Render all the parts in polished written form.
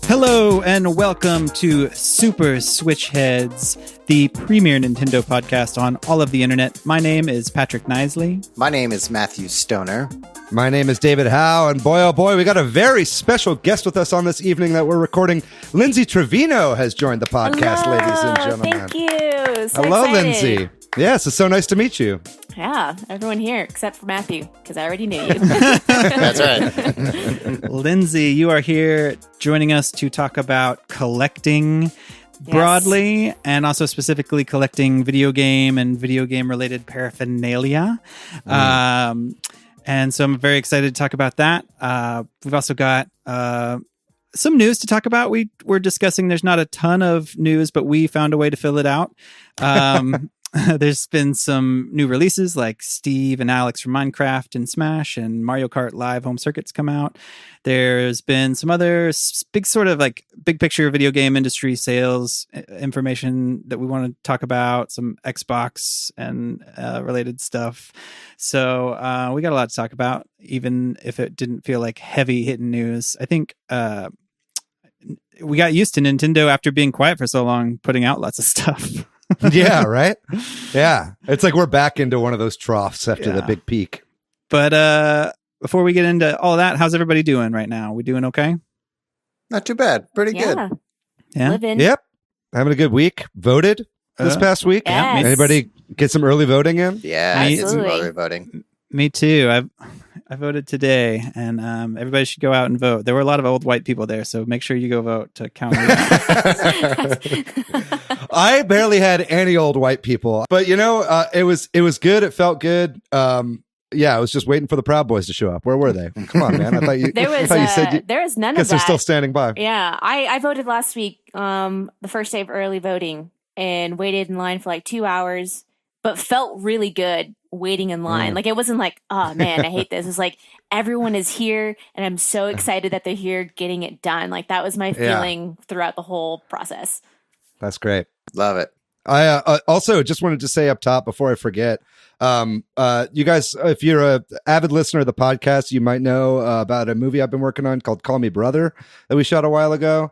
Hello and welcome to Super Switch Headz, the premier Nintendo podcast on all of the internet. My name is Patrick Knisley. My name is Matthew Stoner. My name is David Howe, and boy, oh boy, we got a very special guest with us on this evening that we're recording. Lindsay Trevino has joined the podcast, Hello, ladies and gentlemen. thank you. So Hello, excited. Lindsay. Yes, it's so nice to meet you. Yeah, everyone here except for Matthew, because I already knew you. That's right. Lindsay, you are here joining us to talk about collecting broadly, and also specifically collecting video game and video game related paraphernalia. And so I'm very excited to talk about that. We've also got some news to talk about. We're discussing, there's not a ton of news, but we found a way to fill it out. There's been some new releases like Steve and Alex from Minecraft and Smash, and Mario Kart Live Home Circuits come out. There's been some other big sort of like big picture video game industry sales information that we want to talk about, some Xbox and related stuff. So we got a lot to talk about, even if it didn't feel like heavy hitting news. I think we got used to Nintendo after being quiet for so long, putting out lots of stuff. Yeah, right? Yeah. It's like we're back into one of those troughs after the big peak. But before we get into all of that, how's everybody doing right now? We doing okay? Not too bad. Pretty good. Yeah. Living. Yep. Having a good week. Voted this past week. Yes. Anybody get some early voting in? Yeah, I did some Absolutely. early voting. Me too. I voted today, and everybody should go out and vote. There were a lot of old white people there, so make sure you go vote to count it out. I barely had any old white people, but you know, it was good. It felt good. Yeah, I was just waiting for the Proud Boys to show up. Where were they? Come on, man! I thought you. There was there was none of Guess they're that. still standing by. Yeah, I voted last week, the first day of early voting, and waited in line for like 2 hours, but felt really good waiting in line. Like, it wasn't like, oh man, I hate this. It's like everyone is here, and I'm so excited that they're here getting it done. Like, that was my feeling throughout the whole process. That's great. Love it. I also just wanted to say up top before I forget, you guys, if you're a avid listener of the podcast, you might know about a movie I've been working on called Call Me Brother that we shot a while ago.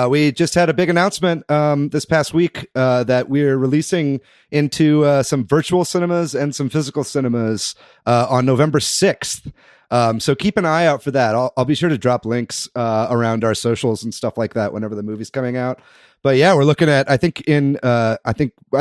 We just had a big announcement this past week that we're releasing into some virtual cinemas and some physical cinemas on November 6th. So keep an eye out for that. I'll be sure to drop links around our socials and stuff like that whenever the movie's coming out. But yeah, we're looking at, I think I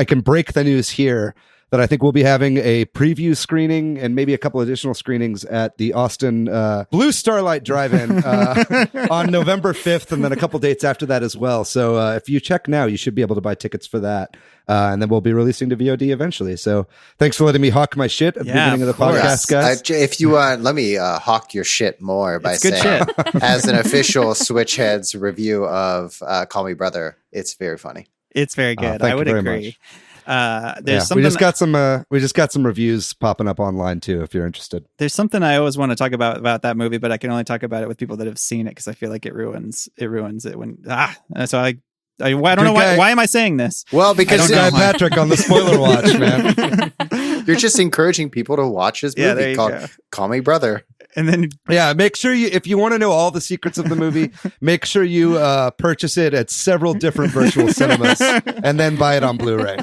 can break the news here that I think we'll be having a preview screening and maybe a couple additional screenings at the Austin Blue Starlight Drive-In on November 5th, and then a couple dates after that as well. So if you check now, you should be able to buy tickets for that. And then we'll be releasing to VOD eventually. So thanks for letting me hawk my shit at the beginning of the podcast, guys. If you let me hawk your shit more by saying, as an official Switch Headz review of Call Me Brother, it's very funny. It's very good. I would agree. There's something we just got some reviews popping up online too, if you're interested. There's something I always want to talk about that movie, but I can only talk about it with people that have seen it, because I feel like it ruins it when so I don't know why am I saying this? Well, because Patrick on the spoiler watch, man. You're just encouraging people to watch his movie called Call Me Brother. And then make sure if you want to know all the secrets of the movie, make sure you purchase it at several different virtual cinemas and then buy it on Blu-ray.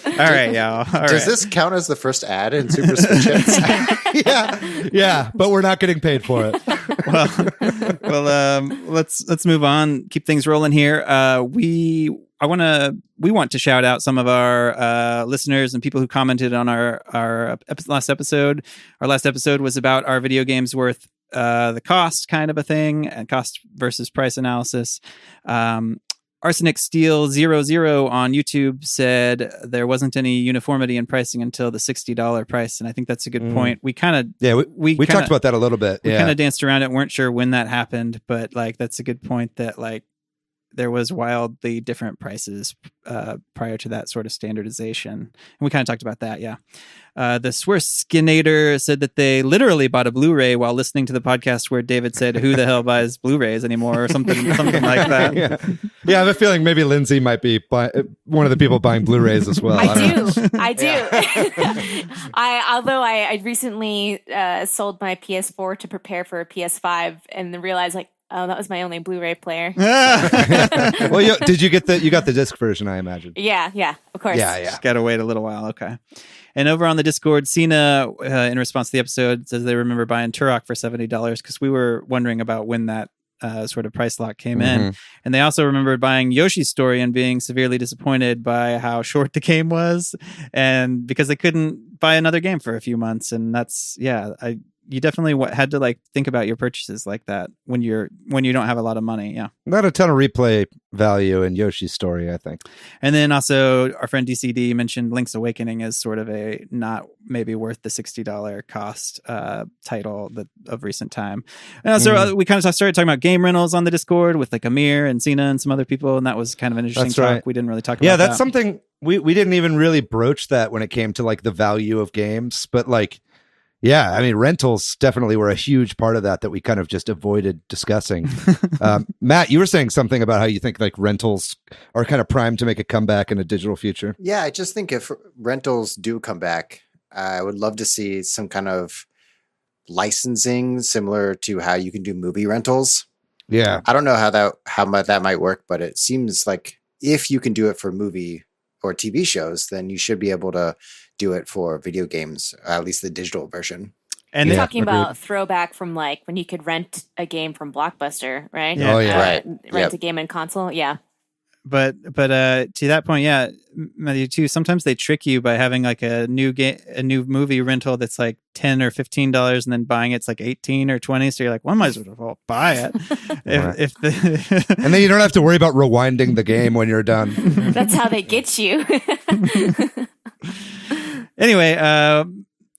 All right, y'all. Does this count as the first ad in Super Switch Headz? Yeah, but we're not getting paid for it. Well, let's move on. Keep things rolling here. We want to shout out some of our listeners and people who commented on our last episode. Our last episode was about our video games worth the cost kind of a thing, and cost versus price analysis. Arsenic Steel 00 on YouTube said there wasn't any uniformity in pricing until the $60 price, and I think that's a good point. We kind of we talked about that a little bit. We kind of danced around it, weren't sure when that happened, but like that's a good point that like there was wildly different prices prior to that sort of standardization. And we kind of talked about that, yeah. The Swerskinator said that they literally bought a Blu-ray while listening to the podcast where David said, "Who the hell buys Blu-rays anymore?" or something like that. Yeah, I have a feeling maybe Lindsay might be one of the people buying Blu-rays as well. I do. Although I recently sold my PS4 to prepare for a PS5 and then realized like, oh, that was my only Blu-ray player. Well, did you get you got the disc version, I imagine? Yeah, of course. Yeah. Just gotta wait a little while. Okay. And over on the Discord, Cena, in response to the episode, says they remember buying Turok for $70 because we were wondering about when that sort of price lock came in. And they also remembered buying Yoshi's Story and being severely disappointed by how short the game was, and because they couldn't buy another game for a few months. And that's, you definitely had to like think about your purchases like that when you don't have a lot of money. Yeah. Not a ton of replay value in Yoshi's Story, I think. And then also our friend DCD mentioned Link's Awakening as sort of a not maybe worth the $60 cost title of recent time. And also we kind of started talking about game rentals on the Discord with like Amir and Cena and some other people. And that was kind of an interesting talk. Right. We didn't really talk about that. Yeah, that's something we didn't even really broach that when it came to like the value of games, but like, yeah, I mean, rentals definitely were a huge part of that we kind of just avoided discussing. Matt, you were saying something about how you think like rentals are kind of primed to make a comeback in a digital future. Yeah, I just think if rentals do come back, I would love to see some kind of licensing similar to how you can do movie rentals. Yeah. I don't know how much that might work, but it seems like if you can do it for movie or TV shows, then you should be able to do it for video games, at least the digital version. And you're talking about throwback from like when you could rent a game from Blockbuster, right? Yeah. Oh yeah, rent a game in console, yeah. But to that point, yeah, Matthew too. Sometimes they trick you by having like a new movie rental that's like $10 or $15, and then buying it's like 18 or 20. So you're like, well, I might as well buy it. And then you don't have to worry about rewinding the game when you're done. That's how they get you. Anyway,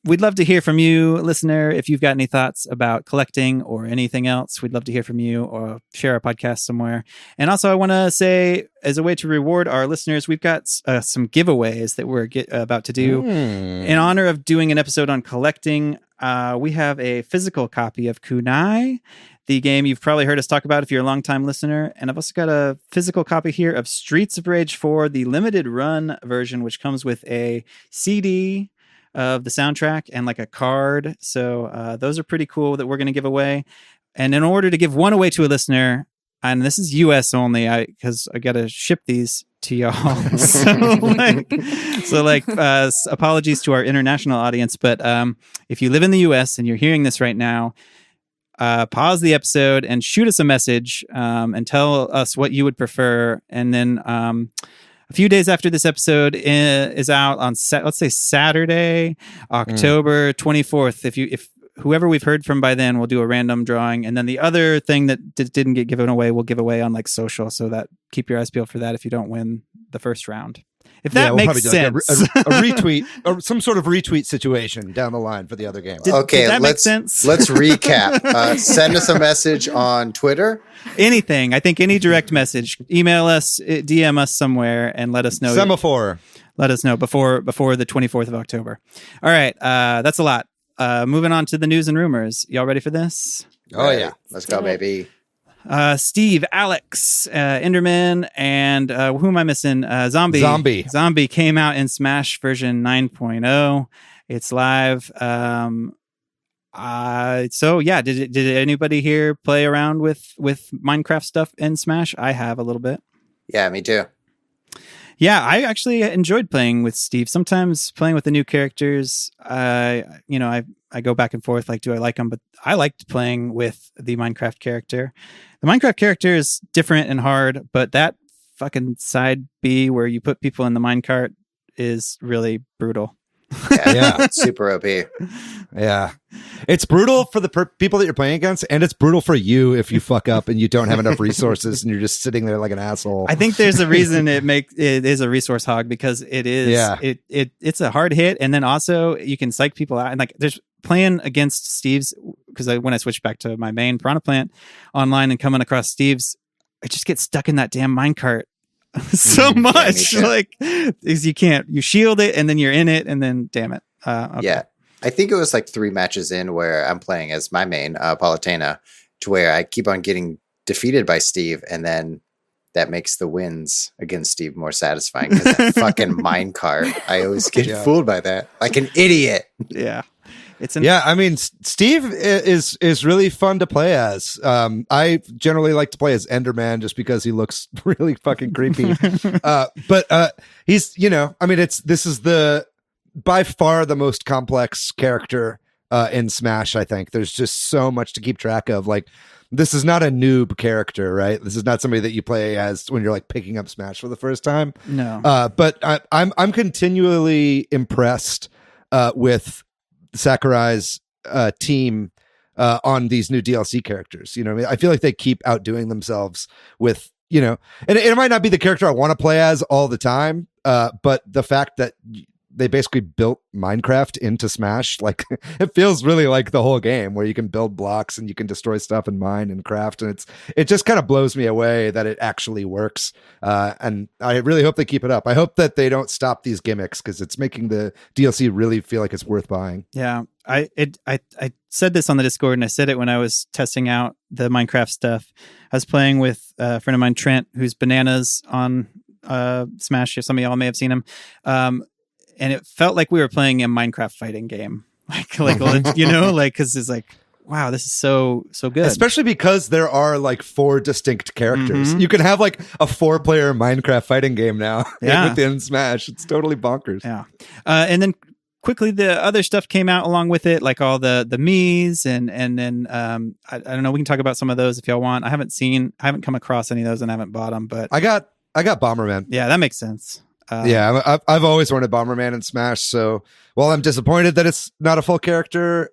we'd love to hear from you, listener. If you've got any thoughts about collecting or anything else, we'd love to hear from you or share our podcast somewhere. And also, I want to say, as a way to reward our listeners, we've got some giveaways that we're about to do. In honor of doing an episode on collecting, we have a physical copy of Kunai, the game you've probably heard us talk about if you're a longtime listener. And I've also got a physical copy here of Streets of Rage 4, the limited run version, which comes with a CD of the soundtrack and like a card. So those are pretty cool that we're going to give away. And in order to give one away to a listener, and this is US only, because I got to ship these to y'all. so apologies to our international audience. But if you live in the US and you're hearing this right now, pause the episode and shoot us a message and tell us what you would prefer. And then a few days after this episode is out on let's say Saturday, October 24th. If whoever we've heard from by then, we'll do a random drawing. And then the other thing that didn't get given away, we'll give away on like social. So that keep your eyes peeled for that if you don't win the first round. If that makes sense. Like a retweet or some sort of retweet situation down the line for the other game. Did that make sense? Let's recap. Send us a message on Twitter. Anything. I think any direct message. Email us, DM us somewhere, and let us know. Semaphore. Let us know before the 24th of October. All right. That's a lot. Moving on to the news and rumors. Y'all ready for this? Oh, yeah. Let's go, baby. Steve, Alex, Enderman, and who am I missing? Zombie. Zombie came out in Smash version 9.0. It's live. So yeah, did anybody here play around with Minecraft stuff in Smash? I have a little bit. Yeah, me too. Yeah, I actually enjoyed playing with Steve. Sometimes playing with the new characters, I go back and forth. Like, do I like them? But I liked playing with the Minecraft character. The Minecraft character is different and hard, but that fucking side B where you put people in the minecart is really brutal. Yeah. Super OP. Yeah. It's brutal for the people that you're playing against, and it's brutal for you if you fuck up and you don't have enough resources and you're just sitting there like an asshole. I think there's a reason it is a resource hog, because it is. Yeah. It's a hard hit, and then also you can psych people out, and like there's playing against Steve's, because when I switched back to my main Piranha Plant online and coming across Steve's, I just get stuck in that damn minecart so much. Like, is you shield it and then you're in it and then damn it. Okay. Yeah. I think it was like 3 matches in where I'm playing as my main, Palutena, to where I keep on getting defeated by Steve, and then that makes the wins against Steve more satisfying because that fucking minecart. I always get fooled by that. Like an idiot. Yeah. I mean, Steve is really fun to play as. I generally like to play as Enderman just because he looks really fucking creepy. But he's, I mean, this is by far the most complex character in Smash, I think. There's just so much to keep track of. Like, this is not a noob character, right? This is not somebody that you play as when you're like picking up Smash for the first time. No. But I'm continually impressed with Sakurai's team on these new DLC characters. I feel like they keep outdoing themselves with, and it might not be the character I want to play as all the time, but the fact that they basically built Minecraft into Smash, like it feels really like the whole game where you can build blocks and you can destroy stuff and mine and craft, and it just kind of blows me away that it actually works. And I really hope they keep it up. I hope that they don't stop these gimmicks because it's making the DLC really feel like it's worth buying. Yeah, I said this on the Discord, and I said it when I was testing out the Minecraft stuff. I was playing with a friend of mine, Trent, who's bananas on Smash. Some of y'all may have seen him. And it felt like we were playing a Minecraft fighting game, like because it's like, wow, this is so good. Especially because there are like 4 distinct characters. You can have like a 4-player Minecraft fighting game now within Smash. It's totally bonkers. Yeah, and then quickly the other stuff came out along with it, like all the Miis and then I don't know. We can talk about some of those if y'all want. I haven't come across any of those and I haven't bought them, but I got Bomberman. Yeah, that makes sense. I've always wanted Bomberman in Smash, so while I'm disappointed that it's not a full character,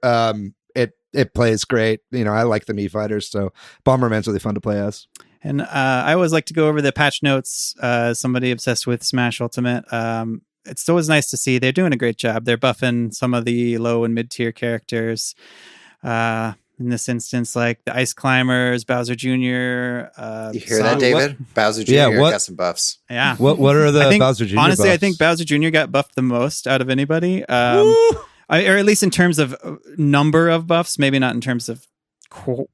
it plays great. I like the Mii fighters, so Bomberman's really fun to play as. And I always like to go over the patch notes. Somebody obsessed with Smash Ultimate. It's always nice to see they're doing a great job. They're buffing some of the low and mid tier characters. In this instance, like the Ice Climbers, Bowser Jr. You hear that, David? Bowser Jr. Got some buffs. Yeah. What are the Bowser Jr. Honestly, buffs? I think Bowser Jr. got buffed the most out of anybody. Or at least in terms of number of buffs, maybe not in terms of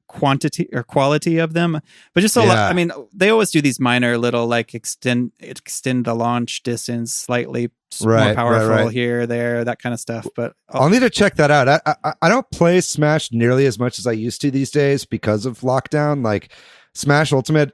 quantity or quality of them, but just a lot. I mean, they always do these minor little like extend the launch distance slightly, more powerful here, there, that kind of stuff. But I'll need to check that out. I don't play Smash nearly as much as I used to these days because of lockdown. Like Smash Ultimate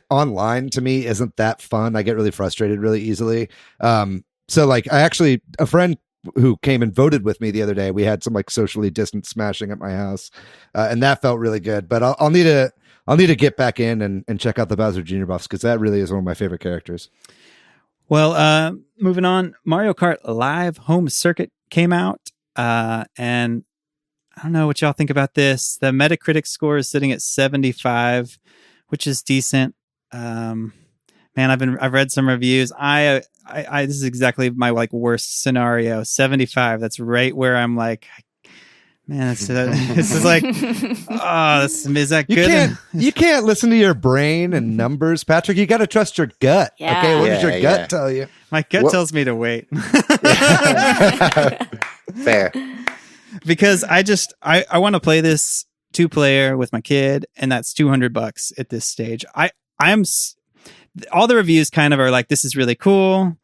online to me isn't that fun. I get really frustrated really easily. So like a friend who came and voted with me the other day, we had some like socially distant smashing at my house, and that felt really good. But I'll need to get back in and check out the Bowser Jr. buffs because that really is one of my favorite characters. Well, moving on, Mario Kart Live Home Circuit came out, and I don't know what y'all think about this. The Metacritic score is sitting at 75, which is decent. Man, I've read some reviews. I this is exactly my like worst scenario. 75. That's right where I'm like, man, this is like, oh, is that good? You can't listen to your brain and numbers, Patrick. You got to trust your gut. Yeah. Okay, what does your gut tell you? My gut tells me to wait. Fair. Because I want to play this 2-player with my kid, and that's $200 at this stage. All the reviews kind of are like, this is really cool.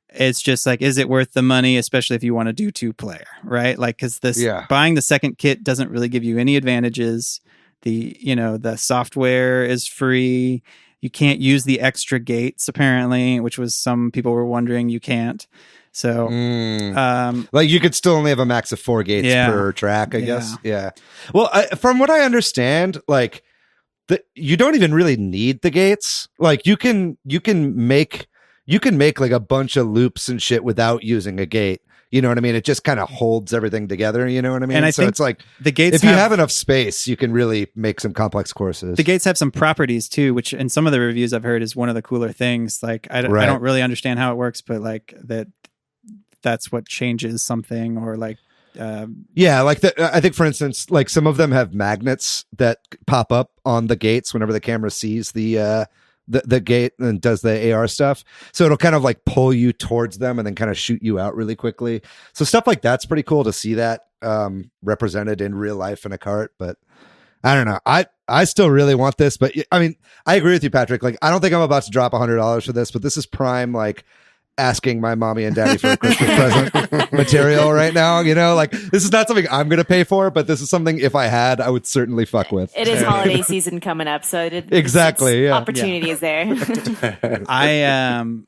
It's just like, is it worth the money, especially if you want to do 2-player, right? Like, because buying the second kit doesn't really give you any advantages. The software is free. You can't use the extra gates, apparently, which was some people were wondering you can't. So, like you could still only have a max of 4 gates per track, I guess. Yeah. Well, from what I understand, like, you don't even really need the gates. Like you can make like a bunch of loops and shit without using a gate. You know what I mean? It just kind of holds everything together. You know what I mean? And I think it's like the gates, if you have enough space, you can really make some complex courses. The gates have some properties too, which in some of the reviews I've heard is one of the cooler things. Like I don't really understand how it works, but like that's what changes something, or like. I think for instance, like some of them have magnets that pop up on the gates whenever the camera sees the the gate and does the AR stuff. So it'll kind of like pull you towards them and then kind of shoot you out really quickly. So stuff like that's pretty cool to see that represented in real life in a cart. But I don't know. I still really want this, but I mean, I agree with you, Patrick. Like, I don't think I'm about to drop $100 for this, but this is prime, like, asking my mommy and daddy for a Christmas present material right now. You know, like, this is not something I'm going to pay for, but this is something, if I had, I would certainly fuck with. It is holiday season coming up, so exactly. Yeah. Opportunity is there.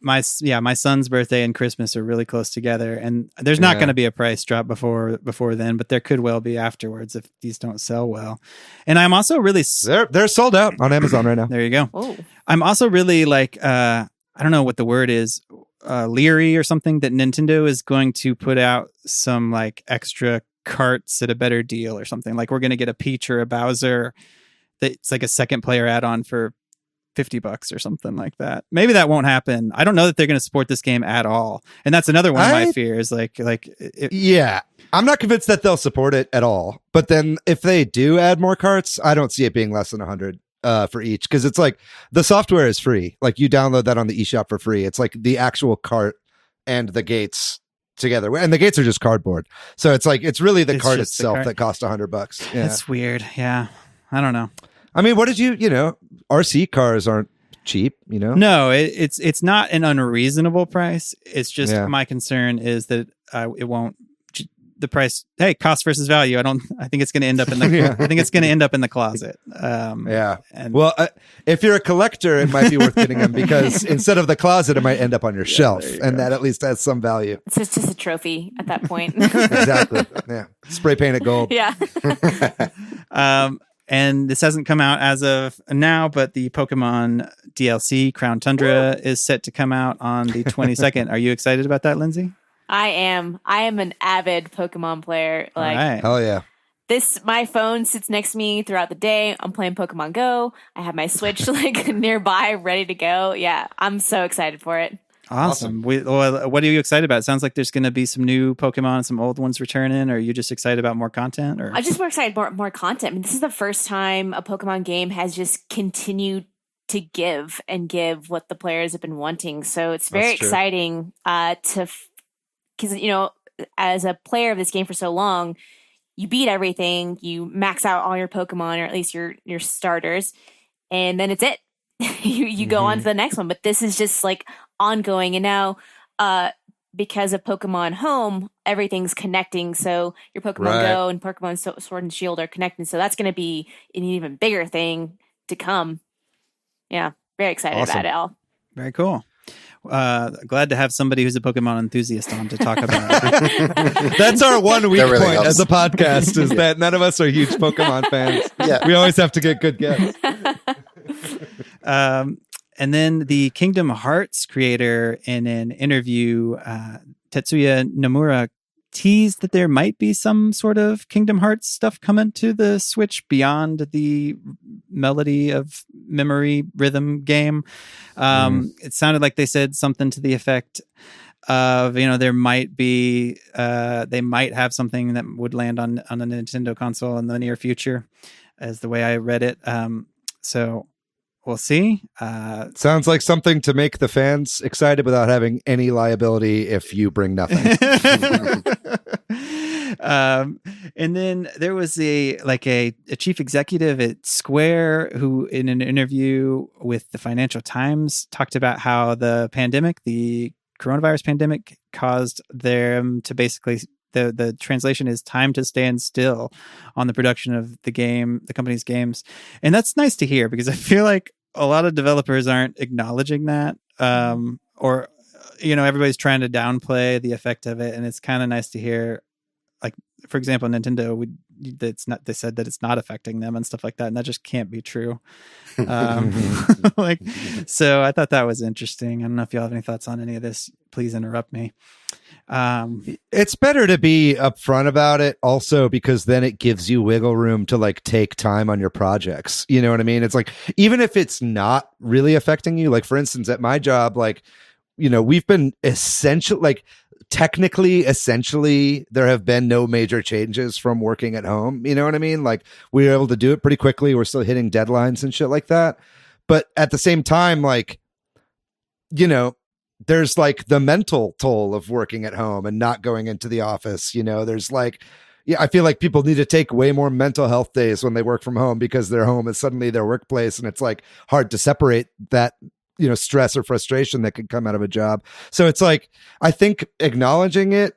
My son's birthday and Christmas are really close together, and there's not going to be a price drop before then, but there could well be afterwards if these don't sell well. And I'm also really they're sold out on Amazon right now. There you go. Oh. I'm also really like I don't know what the word is. Leery or something that Nintendo is going to put out some like extra carts at a better deal or something. Like we're going to get a Peach or a Bowser that's like a second player add-on for $50 or something like that. Maybe that won't happen. I don't know that they're going to support this game at all. And that's another one of my fears. Yeah, I'm not convinced that they'll support it at all. But then if they do add more carts, I don't see it being less than 100. For each, because it's like the software is free. Like you download that on the eShop for free. It's like the actual cart and the gates together, and the gates are just cardboard. So it's like it's really the cart itself that costs $100. Yeah. That's weird. Yeah, I don't know. I mean, what did you know? RC cars aren't cheap. You know, no, it's not an unreasonable price. It's just my concern is that it won't. The price, cost versus value. I think it's going to end up in the. I think it's going to end up in the closet. If you're a collector, it might be worth getting them because instead of the closet, it might end up on your shelf, and that at least has some value. It's just a trophy at that point. Exactly. Yeah. Spray paint it gold. Yeah. And this hasn't come out as of now, but the Pokemon DLC Crown Tundra is set to come out on the 22nd. Are you excited about that, Lindsay? I am an avid Pokemon player. Like, right. Hell yeah. My phone sits next to me throughout the day. I'm playing Pokemon Go. I have my Switch like nearby, ready to go. Yeah, I'm so excited for it. Awesome. What are you excited about? It sounds like there's going to be some new Pokemon, some old ones returning. Or are you just excited about more content? Or I'm just more excited about more content. I mean, this is the first time a Pokemon game has just continued to give what the players have been wanting. So it's very exciting because, you know, as a player of this game for so long, you beat everything, you max out all your Pokemon, or at least your starters, and then it's it. you go on to the next one. But this is just like ongoing. And now, because of Pokemon Home, everything's connecting. So your Pokemon Go and Pokemon Sword and Shield are connecting. So that's going to be an even bigger thing to come. Yeah, very excited about it all. Very cool. Glad to have somebody who's a Pokemon enthusiast on to talk about it. That's our one weak point as a podcast is that none of us are huge Pokemon fans. Yeah. We always have to get good guests. And then the Kingdom Hearts creator in an interview, Tetsuya Nomura, teased that there might be some sort of Kingdom Hearts stuff coming to the Switch beyond the melody of memory rhythm game. It sounded like they said something to the effect of, you know, there might be they might have something that would land on a Nintendo console in the near future, as the way I read it. So we'll see. Sounds like something to make the fans excited without having any liability if you bring nothing. And then there was a chief executive at Square who, in an interview with the Financial Times, talked about how the coronavirus pandemic caused them to basically, the translation is time to stand still on the production of the company's games. And that's nice to hear because I feel like a lot of developers aren't acknowledging that, or, you know, everybody's trying to downplay the effect of it. And it's kind of nice to hear, like, for example, Nintendo, they said that it's not affecting them and stuff like that. And that just can't be true. So I thought that was interesting. I don't know if y'all have any thoughts on any of this. Please interrupt me. It's better to be upfront about it also, because then it gives you wiggle room to like take time on your projects. You know what I mean? It's like, even if it's not really affecting you, like for instance, at my job, like, you know, we've been essentially there have been no major changes from working at home. You know what I mean? Like we were able to do it pretty quickly. We're still hitting deadlines and shit like that. But at the same time, like, you know, there's like the mental toll of working at home and not going into the office. You know, there's like, yeah, I feel like people need to take way more mental health days when they work from home because their home is suddenly their workplace, and it's like hard to separate that, you know, stress or frustration that could come out of a job. So it's like, I think acknowledging it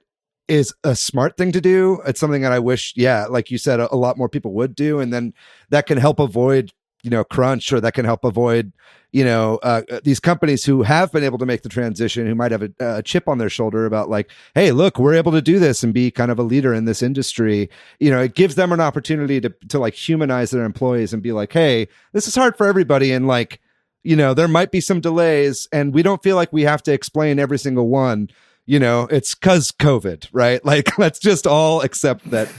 is a smart thing to do. It's something that I wish, yeah, like you said, a lot more people would do. And then that can help avoid, you know, crunch, or that can help avoid, you know, these companies who have been able to make the transition, who might have a chip on their shoulder about like, hey, look, we're able to do this and be kind of a leader in this industry. You know, it gives them an opportunity to like humanize their employees and be like, hey, this is hard for everybody. And like, you know, there might be some delays and we don't feel like we have to explain every single one. You know, it's because COVID, right? Like, let's just all accept that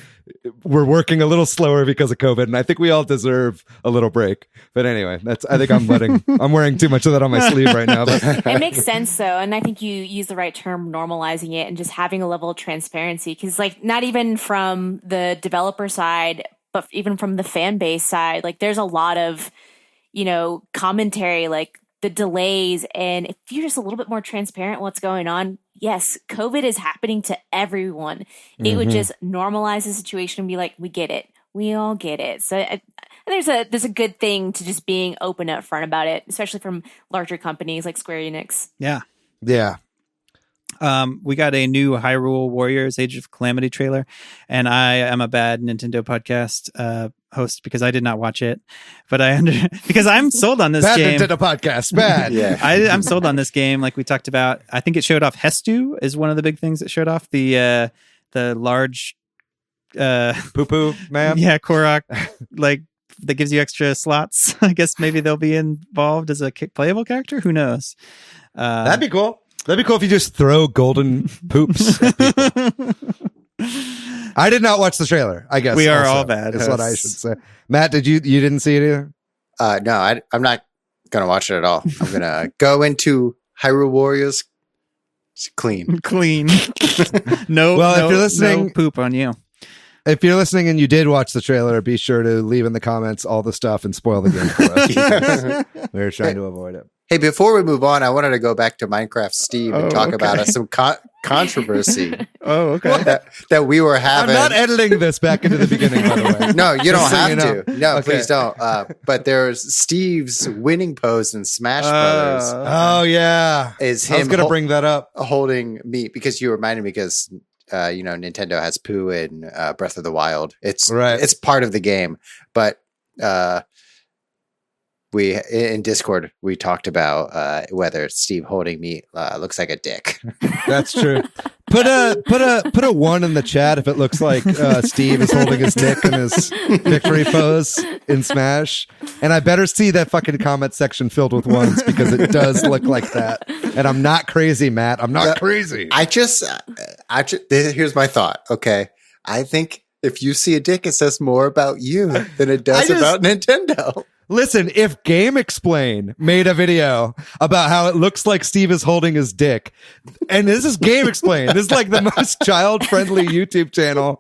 we're working a little slower because of COVID, and I think we all deserve a little break. But anyway, I think I'm wearing too much of that on my sleeve right now. But it makes sense though, and I think you use the right term, normalizing it, and just having a level of transparency. Because like, not even from the developer side, but even from the fan base side, like there's a lot of, you know, commentary, like the delays, and if you're just a little bit more transparent what's going on, yes, COVID is happening to everyone. It would just normalize the situation and be like, we get it. We all get it. So there's a good thing to just being open up front about it, especially from larger companies like Square Enix. Yeah. Yeah. We got a new Hyrule Warriors Age of Calamity trailer, and I am a bad Nintendo podcast host because I did not watch it, but because I'm sold on this bad game. Nintendo podcast, bad. Yeah. I'm sold on this game. Like we talked about, I think it showed off Hestu is one of the big things that showed off the large poo man. Yeah, Korok, like that gives you extra slots. I guess maybe they'll be involved as a playable character. Who knows? That'd be cool. That'd be cool if you just throw golden poops at people. I did not watch the trailer, I guess. We are all bad. Is what I should say. Matt, you didn't see it either? No, I'm not going to watch it at all. I'm going to go into Hyrule Warriors clean. No, well, no, if you're listening, no poop on you. If you're listening and you did watch the trailer, be sure to leave in the comments all the stuff and spoil the game for us. We're trying to avoid it. Hey, before we move on, I wanted to go back to Minecraft Steve and talk about some controversy. Oh, okay. That we were having. I'm not editing this back into the beginning, by the way. No, you don't have to. No, okay. Please don't. But there's Steve's winning pose in Smash Brothers. Oh, yeah. Is him I was going to bring that up. Holding meat, because you reminded me, because you know, Nintendo has poo in Breath of the Wild. It's part of the game. But we in Discord we talked about whether Steve holding meat looks like a dick. That's true. Put a 1 in the chat if it looks like Steve is holding his dick in his victory pose in Smash. And I better see that fucking comment section filled with 1s, because it does look like that. And I'm not crazy, Matt. I'm not crazy. I just here's my thought. Okay, I think if you see a dick, it says more about you than it does about Nintendo. Listen, if Game Explain made a video about how it looks like Steve is holding his dick, and this is Game Explain, this is like the most child-friendly YouTube channel.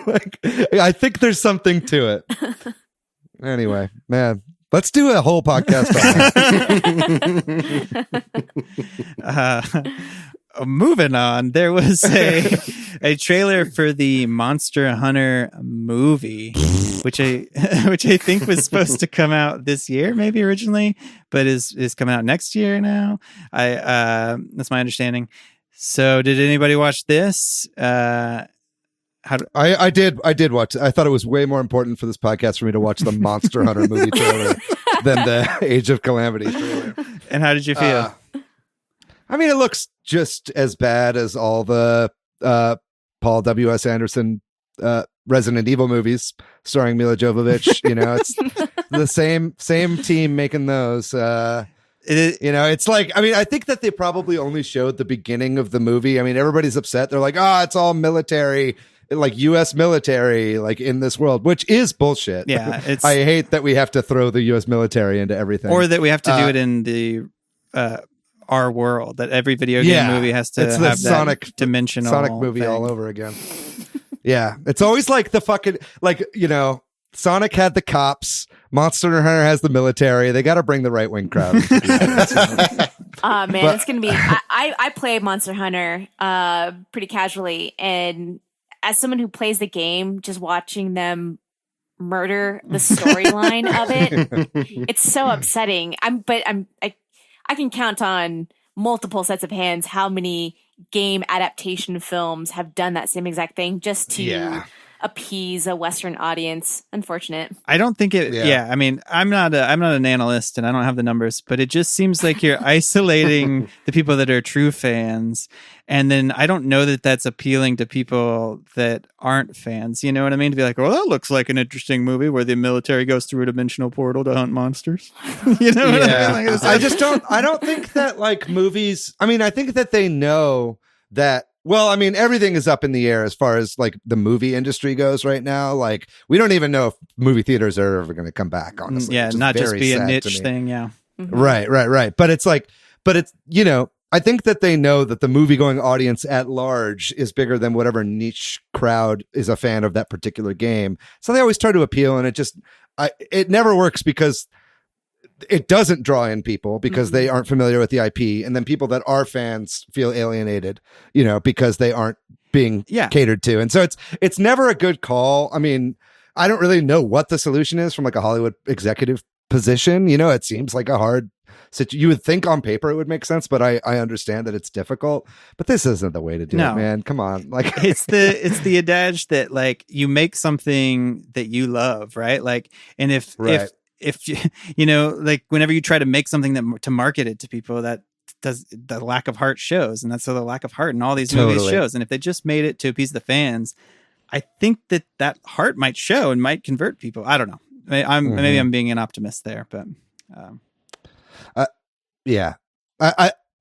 Like, I think there's something to it. Anyway, man, let's do a whole podcast on that. Moving on, there was a trailer for the Monster Hunter movie, which I think was supposed to come out this year, maybe originally, but is coming out next year now. That's my understanding. So, did anybody watch this? I did watch it. I thought it was way more important for this podcast for me to watch the Monster Hunter movie trailer than the Age of Calamity trailer. And how did you feel? I mean, it looks just as bad as all the Paul W.S. Anderson Resident Evil movies starring Mila Jovovich. You know, it's the same team making those. You know, it's like, I mean, I think that they probably only showed the beginning of the movie. I mean, everybody's upset. They're like, it's all military, like U.S. military, like in this world, which is bullshit. Yeah, I hate that we have to throw the U.S. military into everything, or that we have to do it in the our world. That every video game movie has to have that Sonic movie thing all over again. Yeah, it's always like the fucking, like, you know, Sonic had the cops, Monster Hunter has the military. They got to bring the right wing crowd. Man, it's gonna be. I play Monster Hunter pretty casually, and as someone who plays the game, just watching them murder the storyline of it, it's so upsetting. I can count on multiple sets of hands how many game adaptation films have done that same exact thing just to appease a Western audience. Unfortunate. I don't think it. Yeah, I mean, I'm not an analyst, and I don't have the numbers, but it just seems like you're isolating the people that are true fans, and then I don't know that that's appealing to people that aren't fans. You know what I mean? To be like, well, that looks like an interesting movie where the military goes through a dimensional portal to hunt monsters. You know what I mean? Like, I just don't. I don't think that like movies. I mean, I think that they know that. Well, I mean, everything is up in the air as far as like the movie industry goes right now. Like, we don't even know if movie theaters are ever going to come back, honestly. Yeah, not just be a niche thing. Yeah. Mm-hmm. Right. But it's like, you know, I think that they know that the movie going audience at large is bigger than whatever niche crowd is a fan of that particular game. So they always try to appeal, and it never works because it doesn't draw in people because they aren't familiar with the IP, and then people that are fans feel alienated, you know, because they aren't being catered to. And so it's never a good call. I mean, I don't really know what the solution is from like a Hollywood executive position. You know, it seems like a hard situation. You would think on paper it would make sense, but I understand that it's difficult. But this isn't the way to do it, man. Come on. Like it's the adage that like you make something that you love, right? Like, and if you know, like whenever you try to make something to market it to people, that does the lack of heart shows, and that's the lack of heart in all these movies shows. And if they just made it to appease the fans, I think that heart might show and might convert people. I don't know. Maybe I'm being an optimist there, but I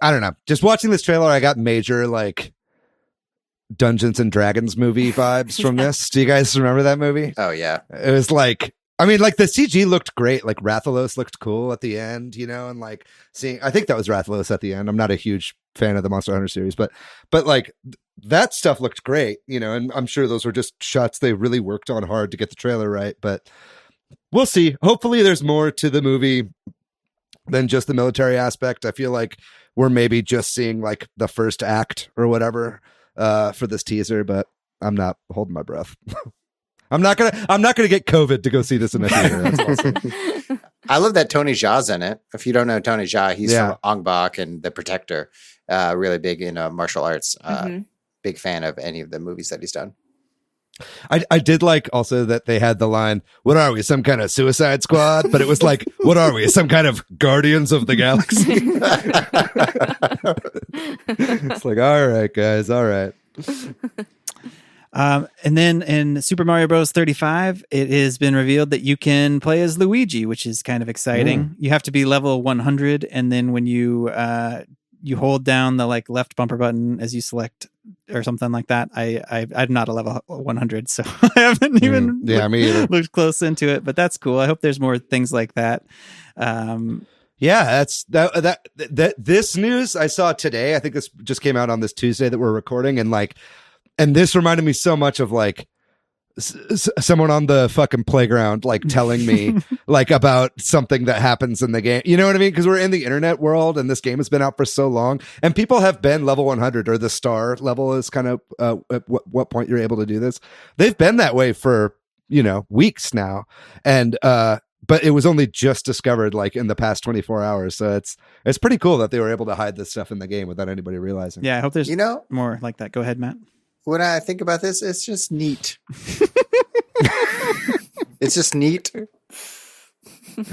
don't know. Just watching this trailer, I got major like Dungeons and Dragons movie vibes from this. Do you guys remember that movie? Oh yeah, it was like. I mean, like the CG looked great. Like Rathalos looked cool at the end, you know, and like I think that was Rathalos at the end. I'm not a huge fan of the Monster Hunter series, but like that stuff looked great, you know, and I'm sure those were just shots they really worked on hard to get the trailer right. But we'll see. Hopefully there's more to the movie than just the military aspect. I feel like we're maybe just seeing like the first act or whatever for this teaser, but I'm not holding my breath. I'm not gonna get COVID to go see this in the theater. That's awesome. I love that Tony Jaa's in it. If you don't know Tony Jaa, he's from Ong Bak and The Protector. Really big in martial arts. Big fan of any of the movies that he's done. I did like also that they had the line, "What are we, some kind of Suicide Squad?" But it was like, "What are we, some kind of Guardians of the Galaxy?" It's like, all right, guys, all right. And then in Super Mario Bros. 35, it has been revealed that you can play as Luigi, which is kind of exciting. You have to be level 100, and then when you hold down the like left bumper button as you select or something like that. I'm not a level 100, so I haven't even looked close into it. But that's cool. I hope there's more things like that. Yeah, that this news I saw today. I think this just came out on this Tuesday that we're recording, and this reminded me so much of like someone on the fucking playground, like telling me like about something that happens in the game. You know what I mean? Because we're in the internet world and this game has been out for so long and people have been level 100 or the star level is kind of at what point you're able to do this. They've been that way for, weeks now. And, but it was only just discovered like in the past 24 hours. So it's pretty cool that they were able to hide this stuff in the game without anybody realizing. Yeah. I hope there's more like that. Go ahead, Matt. When I think about this, it's just neat. It's just neat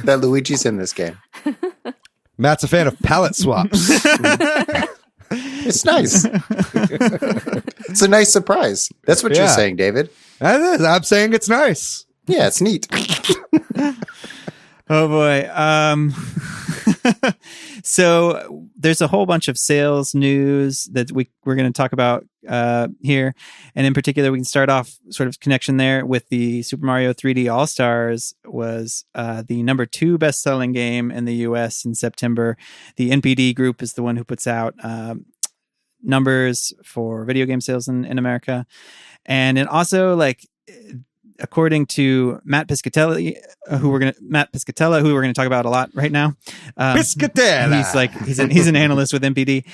that Luigi's in this game. Matt's a fan of palette swaps. It's nice. It's a nice surprise. That's what you're saying, David. That is. I'm saying it's nice. Yeah, it's neat. Oh boy. So there's a whole bunch of sales news that we're going to talk about here. And in particular, we can start off sort of connection there with the Super Mario 3D All-Stars was the number 2 best-selling game in the US in September. The NPD group is the one who puts out numbers for video game sales in America. And it also according to Matt Piscatella, who we're gonna talk about a lot right now. Piscatella. He's an analyst with MPD.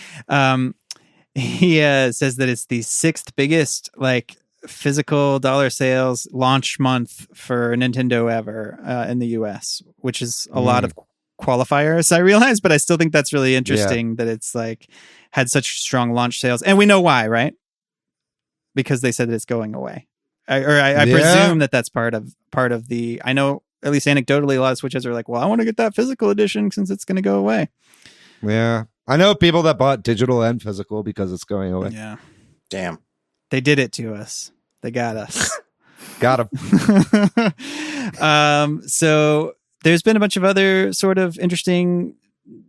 He says that it's the 6th biggest physical dollar sales launch month for Nintendo ever in the US, which is a lot of qualifiers, I realize, but I still think that's really interesting that it's had such strong launch sales, and we know why, right? Because they said that it's going away. I presume that that's part of the. I know, at least anecdotally, a lot of Switches are like, well, I want to get that physical edition since it's going to go away. Yeah, I know people that bought digital and physical because it's going away. Yeah, Damn, they did it to us. They got us. Got them. So there's been a bunch of other sort of interesting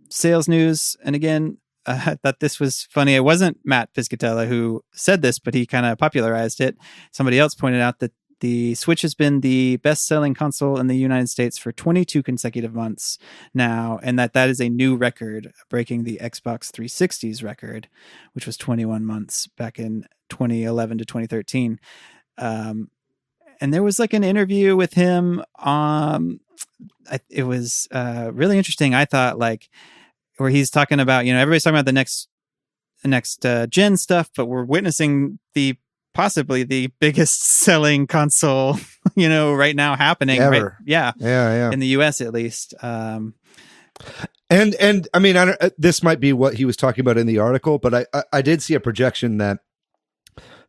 sales news, and again, I thought this was funny. It wasn't Matt Piscatella who said this, but he kind of popularized it. Somebody else pointed out that the Switch has been the best-selling console in the United States for 22 consecutive months now, and that is a new record, breaking the Xbox 360's record, which was 21 months back in 2011 to 2013. And there was an interview with him. It was really interesting. I thought where he's talking about, everybody's talking about the next gen stuff, but we're witnessing possibly the biggest selling console, right now happening. Ever. Right? Yeah. In the US at least. And I mean, this might be what he was talking about in the article, but I did see a projection that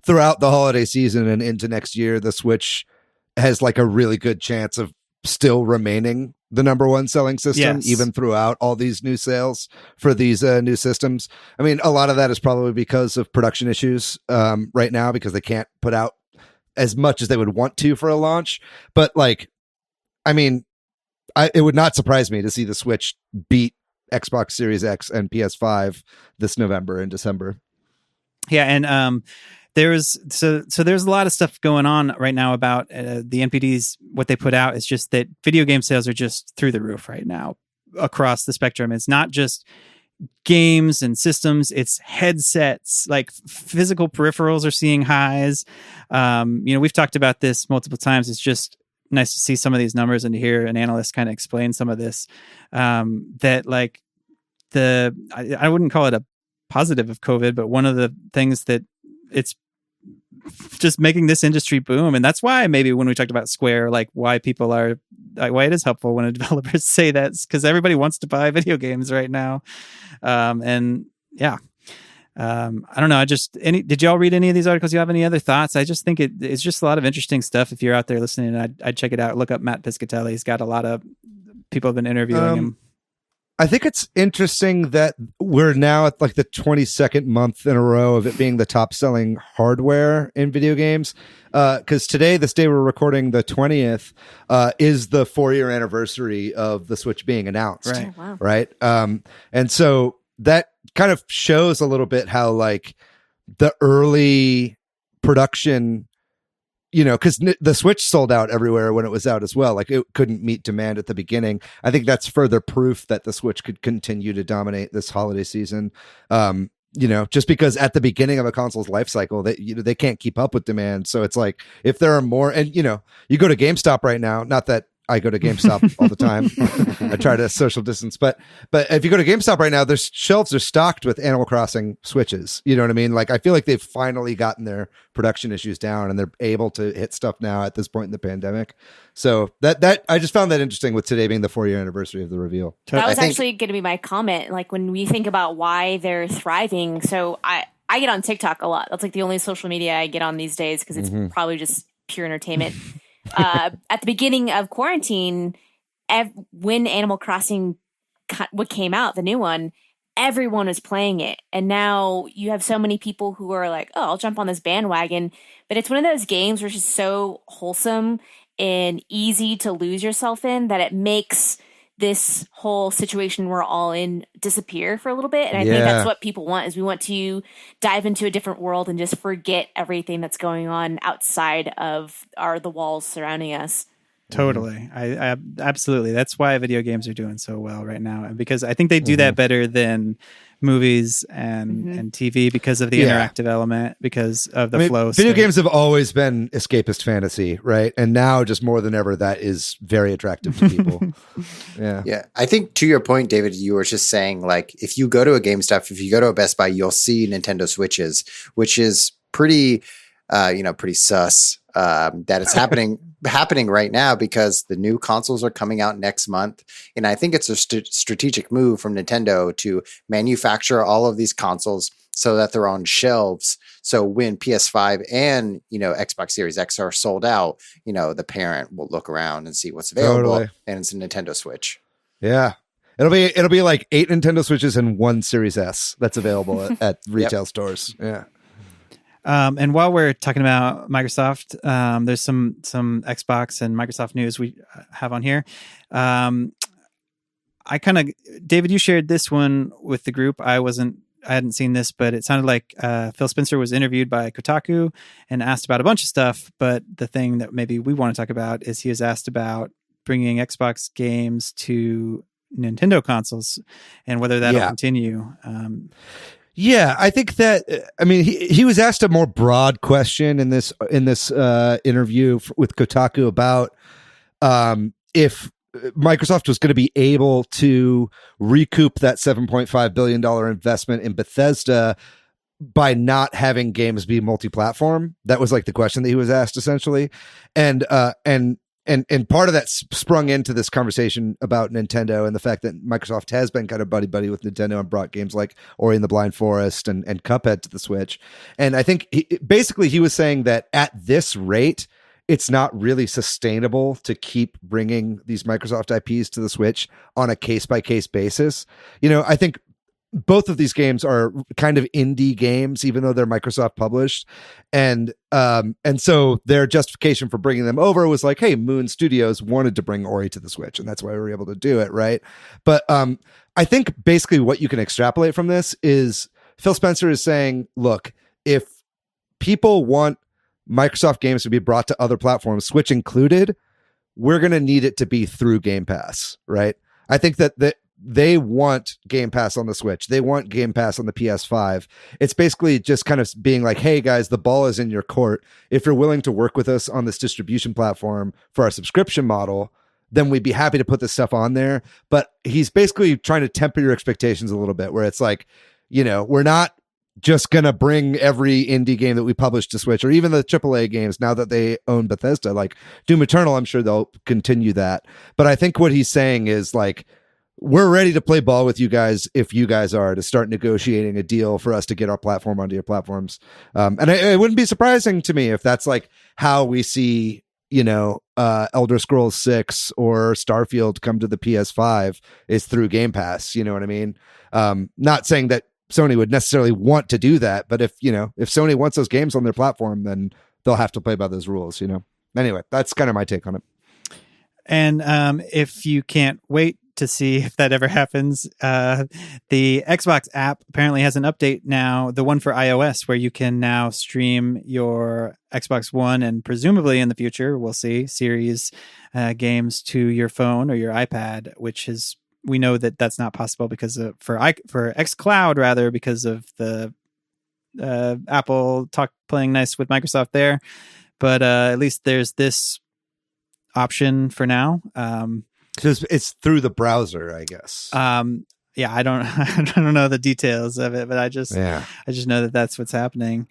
throughout the holiday season and into next year, the Switch has a really good chance of still remaining the number one selling system, even throughout all these new sales for these new systems. I mean, a lot of that is probably because of production issues right now, because they can't put out as much as they would want to for a launch. But I mean, it would not surprise me to see the Switch beat Xbox Series X and PS5 this November and December. Yeah, and there's a lot of stuff going on right now about the NPDs. What they put out is just that video game sales are just through the roof right now across the spectrum. It's not just games and systems, it's headsets, physical peripherals are seeing highs. We've talked about this multiple times. It's just nice to see some of these numbers and to hear an analyst kind of explain some of this. I wouldn't call it a positive of COVID, but one of the things that it's just making this industry boom. And that's why maybe when we talked about Square, why people are, why it is helpful when developers say that, because everybody wants to buy video games right now. I don't know. Did y'all read any of these articles? You have any other thoughts? I just think it's just a lot of interesting stuff. If you're out there listening, I'd check it out. Look up Matt Piscatella. He's got a lot of people have been interviewing him. I think it's interesting that we're now at the 22nd month in a row of it being the top selling hardware in video games. Because today, this day we're recording, the 20th, is the 4-year anniversary of the Switch being announced. Right. Oh, wow. Right. And so that kind of shows a little bit how the early production, because the Switch sold out everywhere when it was out as well. It couldn't meet demand at the beginning. I think that's further proof that the Switch could continue to dominate this holiday season. Just because at the beginning of a console's life cycle, they can't keep up with demand. So it's if there are more, and you go to GameStop right now, not that I go to GameStop all the time. I try to social distance, but if you go to GameStop right now, their shelves are stocked with Animal Crossing Switches. You know what I mean? I feel like they've finally gotten their production issues down and they're able to hit stuff now at this point in the pandemic. So that I just found that interesting with today being the 4-year anniversary of the reveal. That was actually going to be my comment. When we think about why they're thriving. So I get on TikTok a lot. That's the only social media I get on these days because it's probably just pure entertainment. At the beginning of quarantine, when Animal Crossing came out, the new one, everyone was playing it. And now you have so many people who are like, oh, I'll jump on this bandwagon. But it's one of those games where it's just so wholesome and easy to lose yourself in that it makes this whole situation we're all in disappear for a little bit. And I think that's what people want, is we want to dive into a different world and just forget everything that's going on outside of the walls surrounding us. Totally. I absolutely. That's why video games are doing so well right now. Because I think they do that better than movies and TV because of the interactive element, because of the flow. Video games have always been escapist fantasy, right? And now just more than ever, that is very attractive to people. Yeah. I think to your point, David, you were just saying, like, if you go to a GameStop, if you go to a Best Buy, you'll see Nintendo Switches, which is pretty sus that it's happening right now, because the new consoles are coming out next month. And I think it's a strategic move from Nintendo to manufacture all of these consoles so that they're on shelves. So when PS5 and, Xbox Series X are sold out, the parent will look around and see what's available. And it's a Nintendo Switch. Yeah. It'll be like 8 Nintendo Switches and 1 Series S that's available at retail stores. Yeah. And while we're talking about Microsoft, there's some Xbox and Microsoft news we have on here. David, you shared this one with the group. I hadn't seen this, but it sounded like Phil Spencer was interviewed by Kotaku and asked about a bunch of stuff. But the thing that maybe we want to talk about is he was asked about bringing Xbox games to Nintendo consoles and whether that'll continue. Yeah, I think that, he was asked a more broad question in this interview with Kotaku about if Microsoft was going to be able to recoup that $7.5 billion investment in Bethesda by not having games be multi-platform. That was like the question that he was asked, essentially. And part of that sprung into this conversation about Nintendo and the fact that Microsoft has been kind of buddy-buddy with Nintendo and brought games like Ori and the Blind Forest and Cuphead to the Switch. And I think he was saying that at this rate, it's not really sustainable to keep bringing these Microsoft IPs to the Switch on a case-by-case basis. I think both of these games are kind of indie games, even though they're Microsoft published. And so their justification for bringing them over was like, hey, Moon Studios wanted to bring Ori to the Switch, and that's why we were able to do it, right? But I think basically what you can extrapolate from this is Phil Spencer is saying, look, if people want Microsoft games to be brought to other platforms, Switch included, we're going to need it to be through Game Pass, right? I think that they want Game Pass on the Switch. They want Game Pass on the PS5. It's basically just kind of being like, hey guys, the ball is in your court. If you're willing to work with us on this distribution platform for our subscription model, then we'd be happy to put this stuff on there. But he's basically trying to temper your expectations a little bit, where it's like, we're not just going to bring every indie game that we publish to Switch, or even the AAA games now that they own Bethesda. Like Doom Eternal, I'm sure they'll continue that. But I think what he's saying is like, we're ready to play ball with you guys if you guys are, to start negotiating a deal for us to get our platform onto your platforms. And it wouldn't be surprising to me if that's like how we see, Elder Scrolls 6 or Starfield come to the PS5 is through Game Pass. You know what I mean? Not saying that Sony would necessarily want to do that, but if Sony wants those games on their platform, then they'll have to play by those rules, Anyway, that's kind of my take on it. And if you can't wait to see if that ever happens, the Xbox app apparently has an update now, the one for iOS, where you can now stream your Xbox One and presumably in the future, we'll see, Series games to your phone or your iPad, which is, we know that that's not possible because for xCloud, rather, because of the Apple playing nice with Microsoft there. But at least there's this option for now. Because it's through the browser, I guess. Yeah, I don't know the details of it, but I just know that that's what's happening.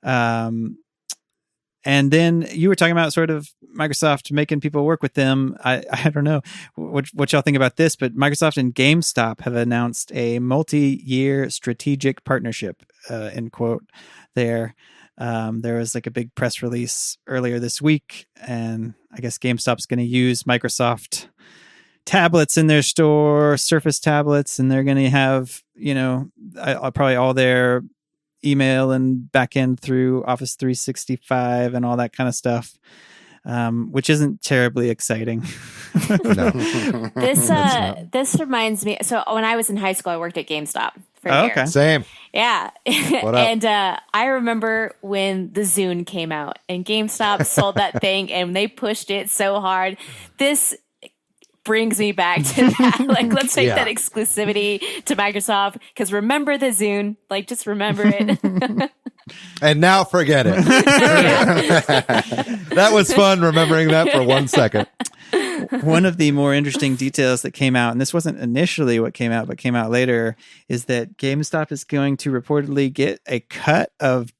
And then you were talking about sort of Microsoft making people work with them. I don't know what y'all think about this, but Microsoft and GameStop have announced a multi-year strategic partnership, end quote, there. There was like a big press release earlier this week, and I guess GameStop's going to use Microsoft tablets in their store, Surface tablets, and they're going to have, probably all their email and backend through Office 365 and all that kind of stuff, which isn't terribly exciting. This reminds me. So when I was in high school, I worked at GameStop for Oh, here. okay. Same. Yeah. What up? And I remember when the Zune came out and GameStop sold that thing and they pushed it so hard. This brings me back to that. Like, let's take that exclusivity to Microsoft, because remember the Zune. Like, just remember it. And now forget it. That was fun remembering that for 1 second. One of the more interesting details that came out, and this wasn't initially what came out, but came out later, is that GameStop is going to reportedly get a cut of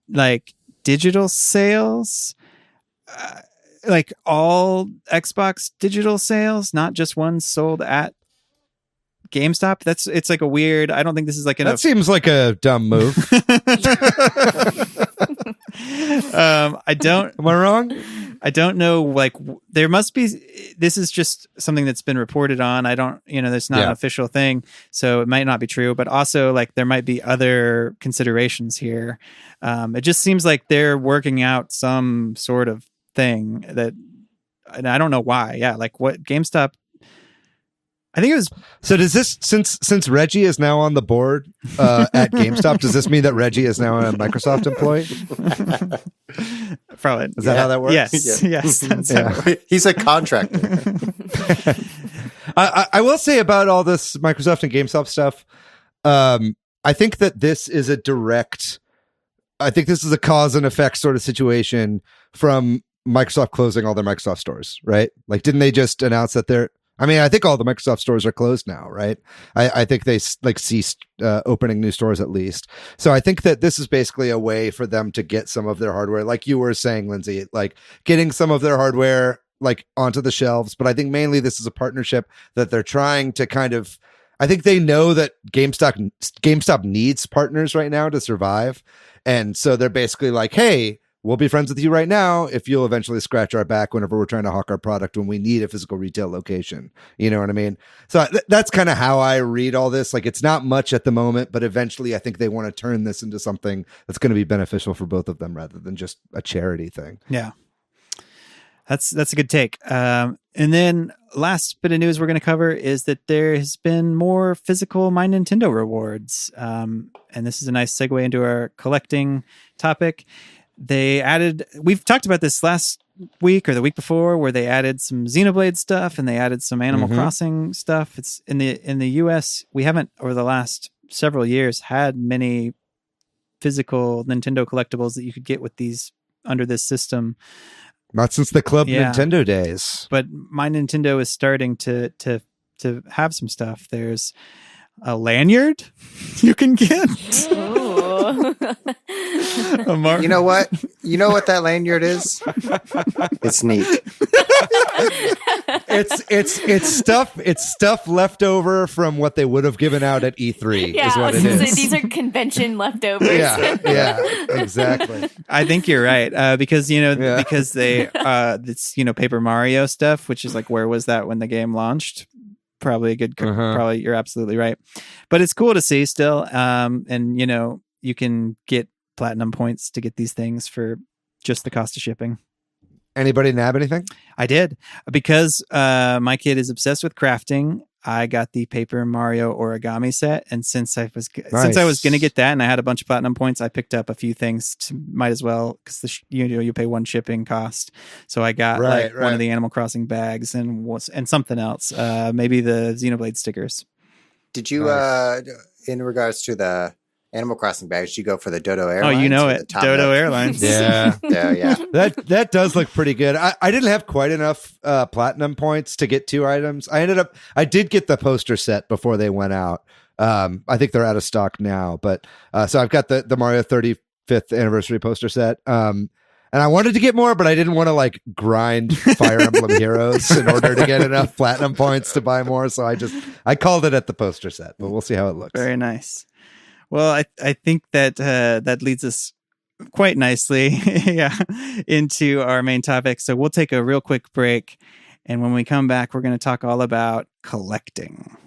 like digital sales, like all Xbox digital sales, not just ones sold at GameStop. It's like a weird, I don't think this is like That seems like a dumb move. I don't. Am I wrong? I don't know. Like, there must be. This is just something that's been reported on. I don't. There's not an official thing, so it might not be true. But also, like, there might be other considerations here. It just seems like they're working out some sort of thing that, and I don't know why. Yeah, like what GameStop. I think it was. So does this, since Reggie is now on the board at GameStop, does this mean that Reggie is now a Microsoft employee? Probably. Is that how that works? Yes. Yes. That's how it works. He's a contractor. I will say about all this Microsoft and GameStop stuff, I think that this is a cause and effect sort of situation from Microsoft closing all their Microsoft stores, right? Like, didn't they just announce that I think all the Microsoft stores are closed now, right? I think they ceased opening new stores at least. So I think that this is basically a way for them to get some of their hardware, like you were saying, Lindsay, like getting some of their hardware like onto the shelves. But I think mainly this is a partnership that they're trying to kind of, I think they know that GameStop needs partners right now to survive. And so they're basically like, hey, we'll be friends with you right now if you'll eventually scratch our back whenever we're trying to hawk our product when we need a physical retail location. You know what I mean? So that's kind of how I read all this. Like, it's not much at the moment, but eventually I think they want to turn this into something that's going to be beneficial for both of them rather than just a charity thing. Yeah. That's a good take. And then last bit of news we're going to cover is that there has been more physical My Nintendo rewards. And this is a nice segue into our collecting topic. We've talked about this last week or the week before, where they added some Xenoblade stuff and they added some Animal Crossing stuff. It's in the US. We haven't, over the last several years, had many physical Nintendo collectibles that you could get with these under this system. Not since the Club Nintendo days. But My Nintendo is starting to have some stuff. There's a lanyard you can get. You know what? You know what that lanyard is? It's neat. It's stuff left over from what they would have given out at E3. Yeah, is what it is. These are convention leftovers. Yeah, exactly. I think you're right, because because they it's Paper Mario stuff, which is like, where was that when the game launched? Probably a good. Probably, you're absolutely right. But it's cool to see still, and you can get platinum points to get these things for just the cost of shipping. Anybody nab anything? I did, because my kid is obsessed with crafting. I got the Paper Mario origami set, and since I was going to get that, and I had a bunch of platinum points, I picked up a few things. Might as well, because you pay one shipping cost. So I got one of the Animal Crossing bags and something else, maybe the Xenoblade stickers. Did you in regards to the Animal Crossing bags, did you go for the Dodo Airlines? Oh, you know it, Dodo Airlines. Yeah, yeah. That does look pretty good. I didn't have quite enough platinum points to get 2 items. I did get the poster set before they went out. I think they're out of stock now, but so I've got the Mario 35th anniversary poster set. And I wanted to get more, but I didn't want to like grind Fire Emblem Heroes in order to get enough platinum points to buy more. So I called it at the poster set, but we'll see how it looks. Very nice. Well, I think that that leads us quite nicely into our main topic. So we'll take a real quick break. And when we come back, we're going to talk all about collecting.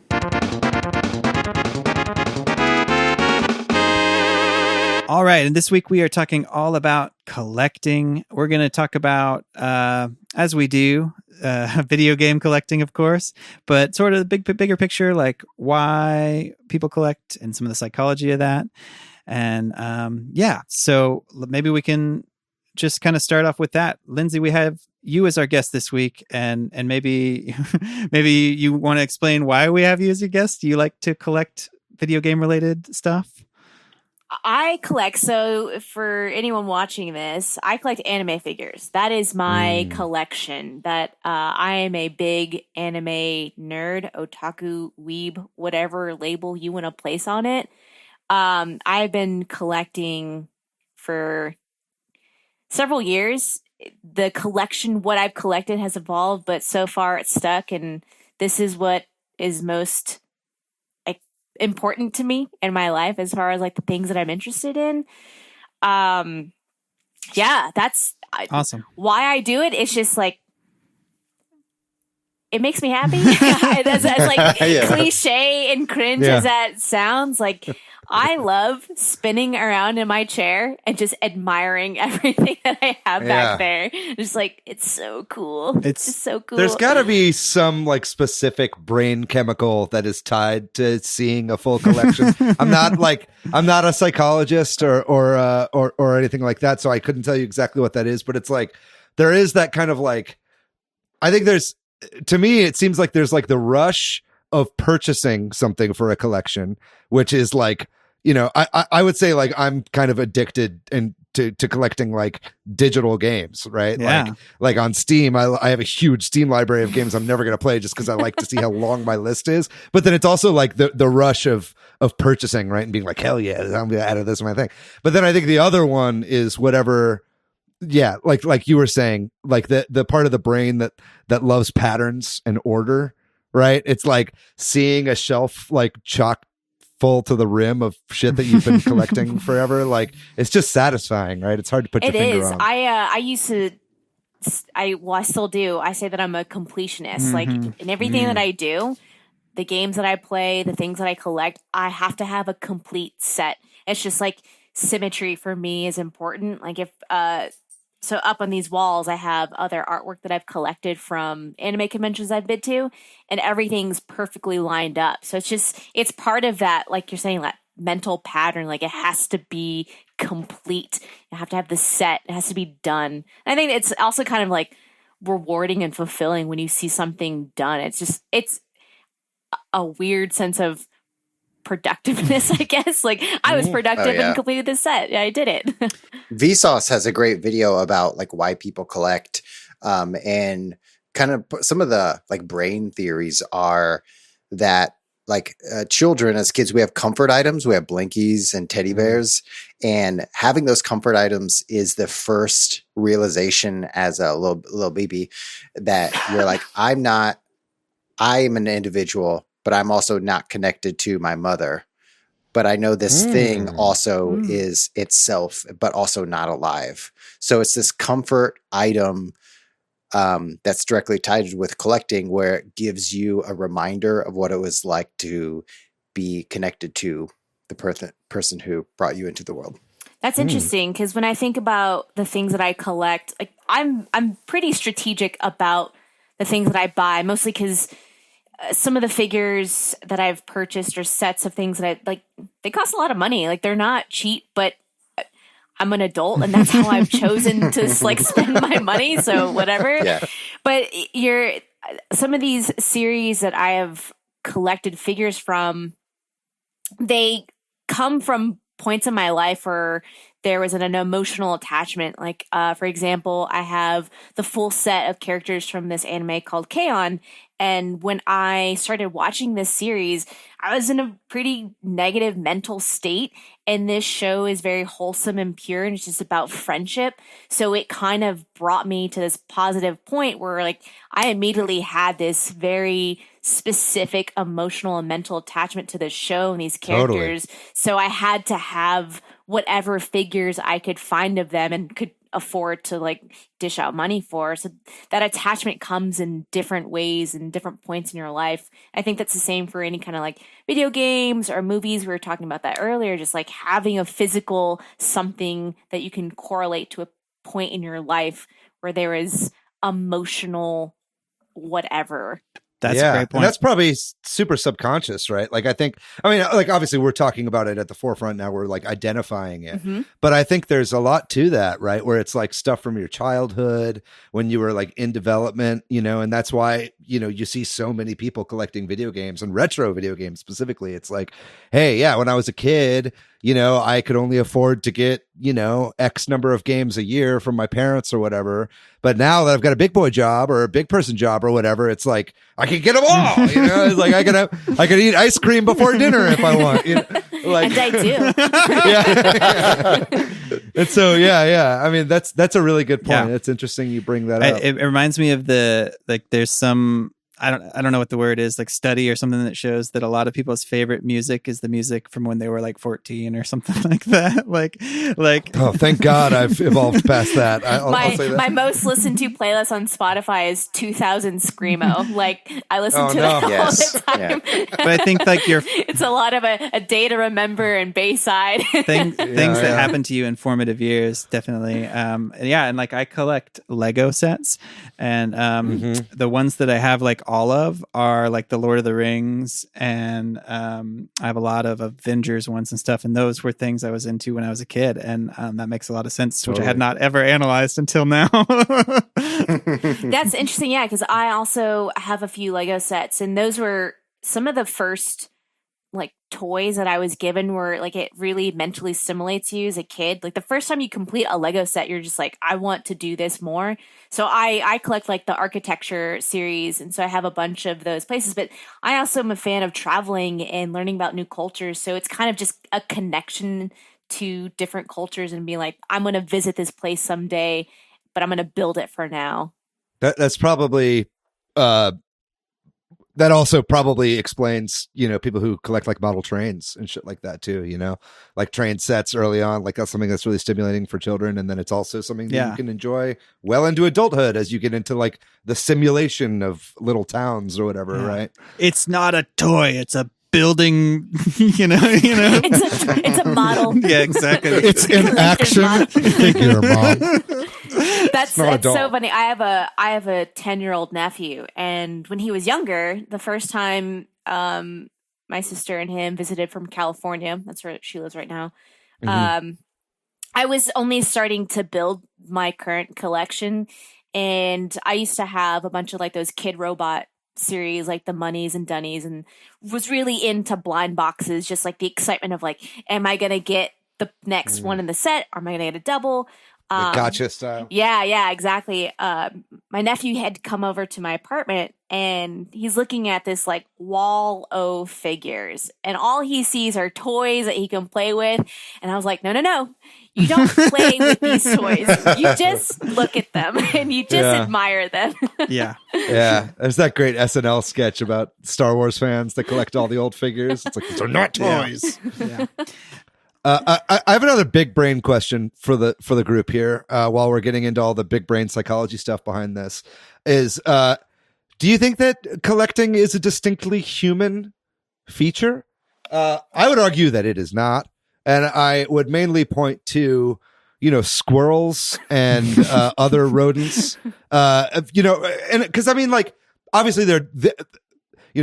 All right. And this week we are talking all about collecting. We're going to talk about, as we do, video game collecting, of course, but sort of the bigger picture, like why people collect and some of the psychology of that. And so maybe we can just kind of start off with that. Lindsay, we have you as our guest this week, and maybe you want to explain why we have you as your guest. Do you like to collect video game related stuff? I collect, so for anyone watching this, I collect anime figures. That is my collection. That I am a big anime nerd, otaku, weeb, whatever label you want to place on it. I've been collecting for several years. The collection, what I've collected has evolved, but so far it's stuck, and this is what is most important to me in my life as far as like the things that I'm interested in. That's awesome. Why I do it. It's just like, it makes me happy. As like cliche and cringe as that sounds, like I love spinning around in my chair and just admiring everything that I have back there. Just like, it's so cool. It's just so cool. There's got to be some like specific brain chemical that is tied to seeing a full collection. I'm not a psychologist or anything like that, so I couldn't tell you exactly what that is. But it's like there is that kind of like, I think to me, it seems like there's like the rush of purchasing something for a collection, which is like, you know, I would say like I'm kind of addicted to collecting like digital games, right? Yeah. Like on Steam, I have a huge Steam library of games I'm never going to play just because I like to see how long my list is. But then it's also like the rush of purchasing, right? And being like, hell yeah, I'm going to add this to my thing. But then I think the other one is whatever. Yeah, like you were saying, like the part of the brain that loves patterns and order, right? It's like seeing a shelf like chock full to the rim of shit that you've been collecting forever. Like it's just satisfying, right? It's hard to put your finger on. I used to. I still do. I say that I'm a completionist. Like in everything that I do, the games that I play, the things that I collect, I have to have a complete set. It's just like symmetry for me is important. Like if so up on these walls, I have other artwork that I've collected from anime conventions I've been to, and everything's perfectly lined up. So it's part of that, like you're saying, that mental pattern. Like it has to be complete. You have to have the set. It has to be done. And I think it's also kind of like rewarding and fulfilling when you see something done. It's a weird sense of productiveness, I guess. Like I was productive and completed this set. Yeah, I did it. Vsauce has a great video about like why people collect, and kind of some of the like brain theories are that like children, as kids, we have comfort items. We have blinkies and teddy bears, and having those comfort items is the first realization as a little baby that you're like, I am an individual, but I'm also not connected to my mother. But I know this thing also is itself, but also not alive. So it's this comfort item that's directly tied with collecting, where it gives you a reminder of what it was like to be connected to the person who brought you into the world. That's interesting, because when I think about the things that I collect, like I'm pretty strategic about the things that I buy, mostly because some of the figures that I've purchased or sets of things that I like, they cost a lot of money. Like they're not cheap, but I'm an adult and that's how I've chosen to like spend my money. So whatever. Yeah. But some of these series that I have collected figures from, they come from points in my life where there was an emotional attachment. Like, for example, I have the full set of characters from this anime called K-On! And when I started watching this series, I was in a pretty negative mental state. And this show is very wholesome and pure, and it's just about friendship. So it kind of brought me to this positive point where like I immediately had this very specific emotional and mental attachment to the show and these characters. Totally. So I had to have whatever figures I could find of them and could afford to like dish out money for. So that attachment comes in different ways and different points in your life. I think that's the same for any kind of like video games or movies. We were talking about that earlier, just like having a physical something that you can correlate to a point in your life where there is emotional whatever. That's a great point. And that's probably super subconscious, right? Like, like obviously we're talking about it at the forefront now. We're like identifying it, but I think there's a lot to that, right? Where it's like stuff from your childhood when you were like in development, and that's why, you see so many people collecting video games and retro video games specifically. It's like, hey, yeah, when I was a kid, I could only afford to get, X number of games a year from my parents or whatever. But now that I've got a big boy job or a big person job or whatever, it's like, I can get them all, it's like I could eat ice cream before dinner if I want, like, and I do. And so, I mean, that's a really good point. It's interesting you bring that up. It reminds me of there's some, I don't know what the word is, like study or something that shows that a lot of people's favorite music is the music from when they were like 14 or something like that. Like oh, thank God I've evolved past that. I'll say that. My most listened to playlist on Spotify is 2000 Screamo. Like I listen to that all the time. Yeah. But I think like it's a lot of a day to remember and Bayside. things that happen to you in formative years, definitely. And like I collect Lego sets, and the ones that I have like all of are like the Lord of the Rings, and I have a lot of Avengers ones and stuff, and those were things I was into when I was a kid, and that makes a lot of sense, which I had not ever analyzed until now. That's interesting, because I also have a few Lego sets, and those were some of the first like toys that I was given where like it really mentally stimulates you as a kid. Like the first time you complete a Lego set, you're just like, I want to do this more. So I collect like the architecture series, and so I have a bunch of those places. But I also am a fan of traveling and learning about new cultures. So it's kind of just a connection to different cultures and being like, I'm going to visit this place someday, but I'm going to build it for now. That's probably that also probably explains, people who collect like model trains and shit like that too, like train sets early on, like that's something that's really stimulating for children. And then it's also something that you can enjoy well into adulthood as you get into like the simulation of little towns or whatever, right? It's not a toy, it's a building, It's a model. Yeah, exactly. It's an action figure, Mom. That's so funny. I have a 10-year-old nephew, and when he was younger, the first time my sister and him visited from California, that's where she lives right now, I was only starting to build my current collection, and I used to have a bunch of like those kid robot series, like the Moneys and Dunnies, and was really into blind boxes, just like the excitement of like, am I gonna get the next one in the set, or am I gonna get a double? The gotcha style. Yeah, exactly. My nephew had come over to my apartment, and he's looking at this like wall of figures, and all he sees are toys that he can play with. And I was like, no, you don't play with these toys. You just look at them and you just admire them. Yeah. There's that great SNL sketch about Star Wars fans that collect all the old figures. It's like, these are not toys. Yeah. I have another big brain question for the group here. While we're getting into all the big brain psychology stuff behind this, is do you think that collecting is a distinctly human feature? I would argue that it is not, and I would mainly point to squirrels and other rodents. And because I mean, like obviously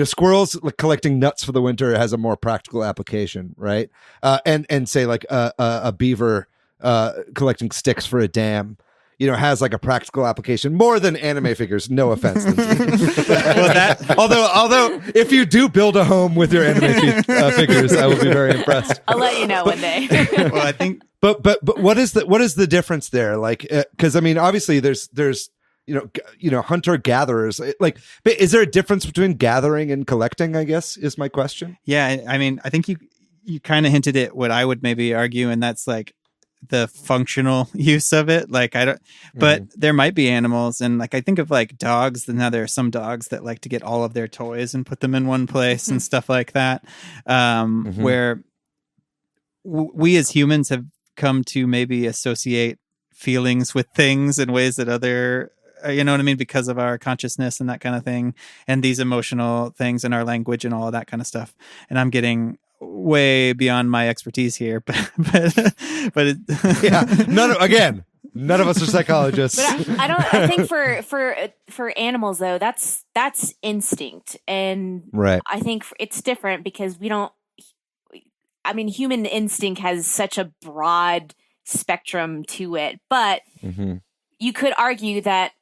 squirrels like collecting nuts for the winter has a more practical application, right? And say like a beaver collecting sticks for a dam, has like a practical application more than anime figures. No offense. Although if you do build a home with your anime figures, I will be very impressed. I'll let you know one day. Well, I think, but what is the difference there? Like, because I mean, obviously there's hunter gatherers, like, but is there a difference between gathering and collecting, I guess is my question. Yeah. I mean, I think you kind of hinted at what I would maybe argue, and that's like the functional use of it. Like but there might be animals, and like I think of like dogs, and now there are some dogs that like to get all of their toys and put them in one place and stuff like that. Where we as humans have come to maybe associate feelings with things in ways that other, you know what I mean, because of our consciousness and that kind of thing, and these emotional things in our language and all of that kind of stuff. And I'm getting way beyond my expertise here, but Yeah, none of us are psychologists. But I think for animals though, that's instinct, and right. I think it's different because we don't. I mean, human instinct has such a broad spectrum to it, but you could argue that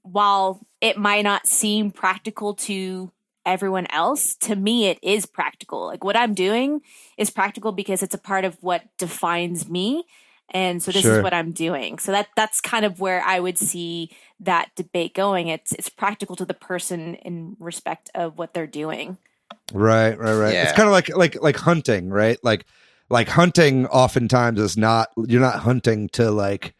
while it might not seem practical to everyone else, to me it is practical. Like what I'm doing is practical because it's a part of what defines me, and so this is what I'm doing. So that's kind of where I would see that debate going. It's practical to the person in respect of what they're doing. Right. Yeah. It's kind of like hunting, right? Like hunting oftentimes is not, you're not hunting to like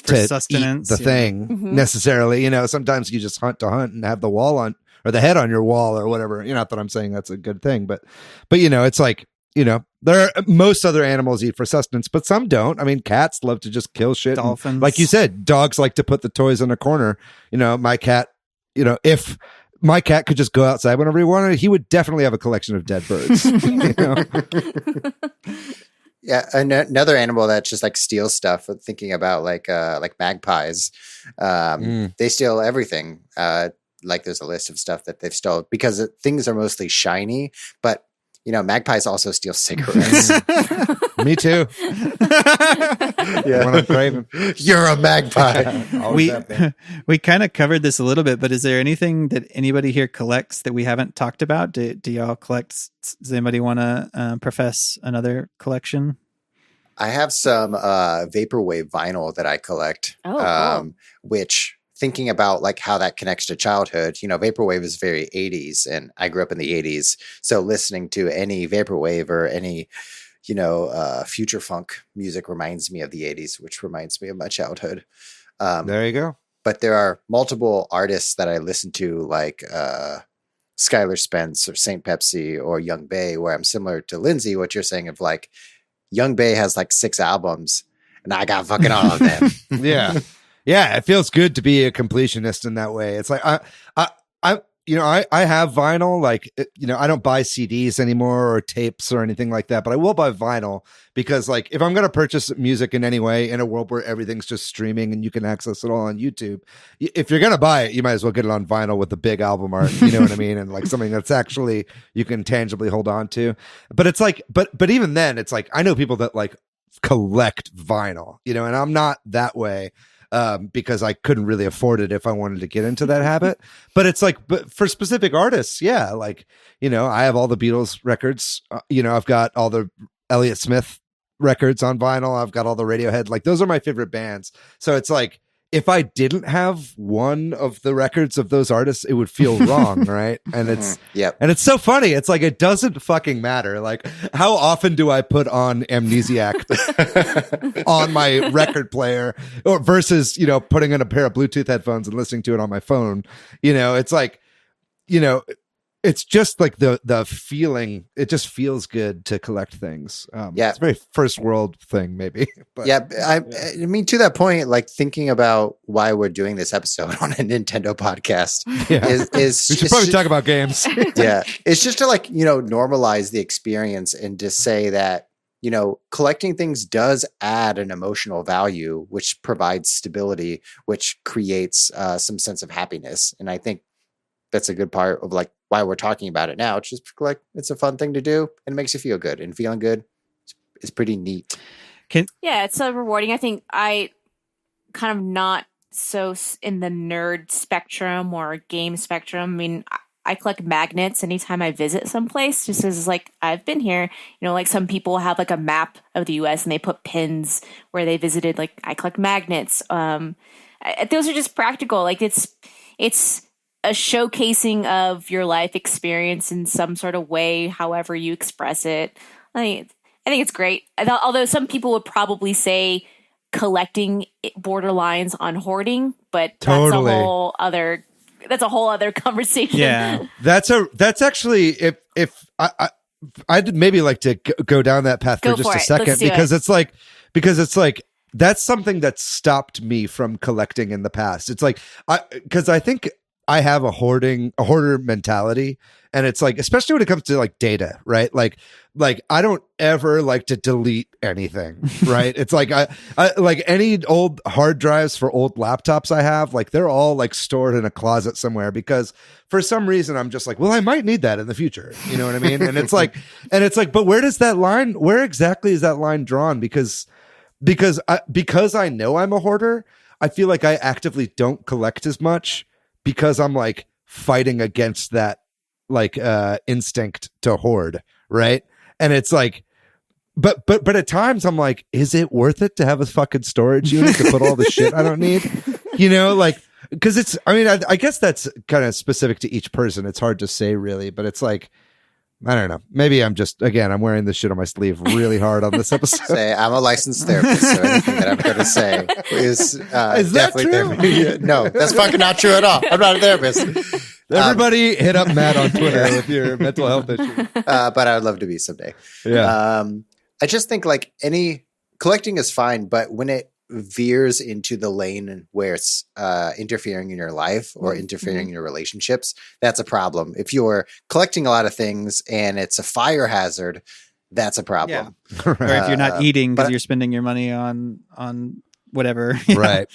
for sustenance, eat the thing necessarily. You know, sometimes you just hunt to hunt and have the wall on, or the head on your wall or whatever. You know, not that I'm saying that's a good thing, but you know, it's like, you know, most other animals eat for sustenance, but some don't. I mean, cats love to just kill shit. Dolphins. And, like you said, dogs like to put the toys in a corner. You know, my cat, you know, if my cat could just go outside whenever he wanted, he would definitely have a collection of dead birds. You know? Yeah, another animal that just like steals stuff. Thinking about like magpies, they steal everything. Like there's a list of stuff that they've stolen because things are mostly shiny, but you know, magpies also steal cigarettes. Me too. Yeah. When I'm craving. You're a magpie. We kind of covered this a little bit, but is there anything that anybody here collects that we haven't talked about? Do y'all collect? Does anybody want to profess another collection? I have some vaporwave vinyl that I collect, which, thinking about like how that connects to childhood, you know, vaporwave is very 80s, and I grew up in the 80s. So listening to any vaporwave or any, you know, future funk music reminds me of the 80s, which reminds me of my childhood. There you go. But there are multiple artists that I listen to, like Skylar Spence or Saint Pepsi or Young Bay, where I'm similar to Lindsay, what you're saying of like, Young Bay has like 6 albums and I got fucking all of them. Yeah. Yeah, it feels good to be a completionist in that way. It's like I have vinyl, like, you know, I don't buy CDs anymore or tapes or anything like that, but I will buy vinyl because, like, if I'm going to purchase music in any way in a world where everything's just streaming and you can access it all on YouTube, if you're going to buy it, you might as well get it on vinyl with the big album art, you know what I mean? And like something that's actually you can tangibly hold on to. But it's like, but even then, it's like, I know people that like collect vinyl, you know, and I'm not that way. Because I couldn't really afford it if I wanted to get into that habit. But it's like, but for specific artists, yeah, like, you know, I have all the Beatles records. You know, I've got all the Elliott Smith records on vinyl. I've got all the Radiohead. Like, those are my favorite bands. So it's like, if I didn't have one of the records of those artists, it would feel wrong, right? And it's and it's so funny. It's like, it doesn't fucking matter. Like, how often do I put on Amnesiac on my record player, or versus, you know, putting in a pair of Bluetooth headphones and listening to it on my phone? You know, it's like, you know, it's just like the feeling. It just feels good to collect things. It's a very first world thing, maybe. But, I mean, to that point, like thinking about why we're doing this episode on a Nintendo podcast is we should probably talk about games. Yeah, it's just to, like, you know, normalize the experience and to say that, you know, collecting things does add an emotional value, which provides stability, which creates some sense of happiness, and I think that's a good part of like why we're talking about it now. It's just like, it's a fun thing to do and it makes you feel good, and feeling good is pretty neat. It's so rewarding. I think I kind of not so in the nerd spectrum or game spectrum. I mean, I collect magnets anytime I visit someplace, just as like, I've been here, you know, like some people have like a map of the US and they put pins where they visited. Like, I collect magnets. Those are just practical. Like, it's a showcasing of your life experience in some sort of way, however you express it. I think it's great. Although some people would probably say collecting borderlines on hoarding, but totally. That's a whole other conversation. Yeah, that's actually, if I'd maybe like to go down that path for just a second, because it's like that's something that stopped me from collecting in the past. It's like, because I think I have a hoarder mentality, and it's like, especially when it comes to like data, right? Like I don't ever like to delete anything, right? It's like I like any old hard drives for old laptops I have, like they're all like stored in a closet somewhere, because for some reason I'm just like, well, I might need that in the future. You know what I mean? And it's like, but where exactly is that line drawn? Because I know I'm a hoarder, I feel like I actively don't collect as much, because I'm like fighting against that like instinct to hoard, right? And it's like, but at times I'm like, is it worth it to have a fucking storage unit to put all the shit I don't need? You know, like, because it's, I mean, I guess that's kind of specific to each person. It's hard to say really, but it's like, I don't know. Maybe I'm wearing this shit on my sleeve really hard on this episode. I'm a licensed therapist, so anything that I'm going to say is definitely true? No, that's fucking not true at all. I'm not a therapist. Everybody hit up Matt on Twitter with your mental health issue. But I would love to be someday. Yeah. I just think like any collecting is fine, but when it veers into the lane where it's interfering in your life or interfering in your relationships, that's a problem. If you're collecting a lot of things and it's a fire hazard, that's a problem. Yeah. Or if you're not eating because you're spending your money on whatever. Right.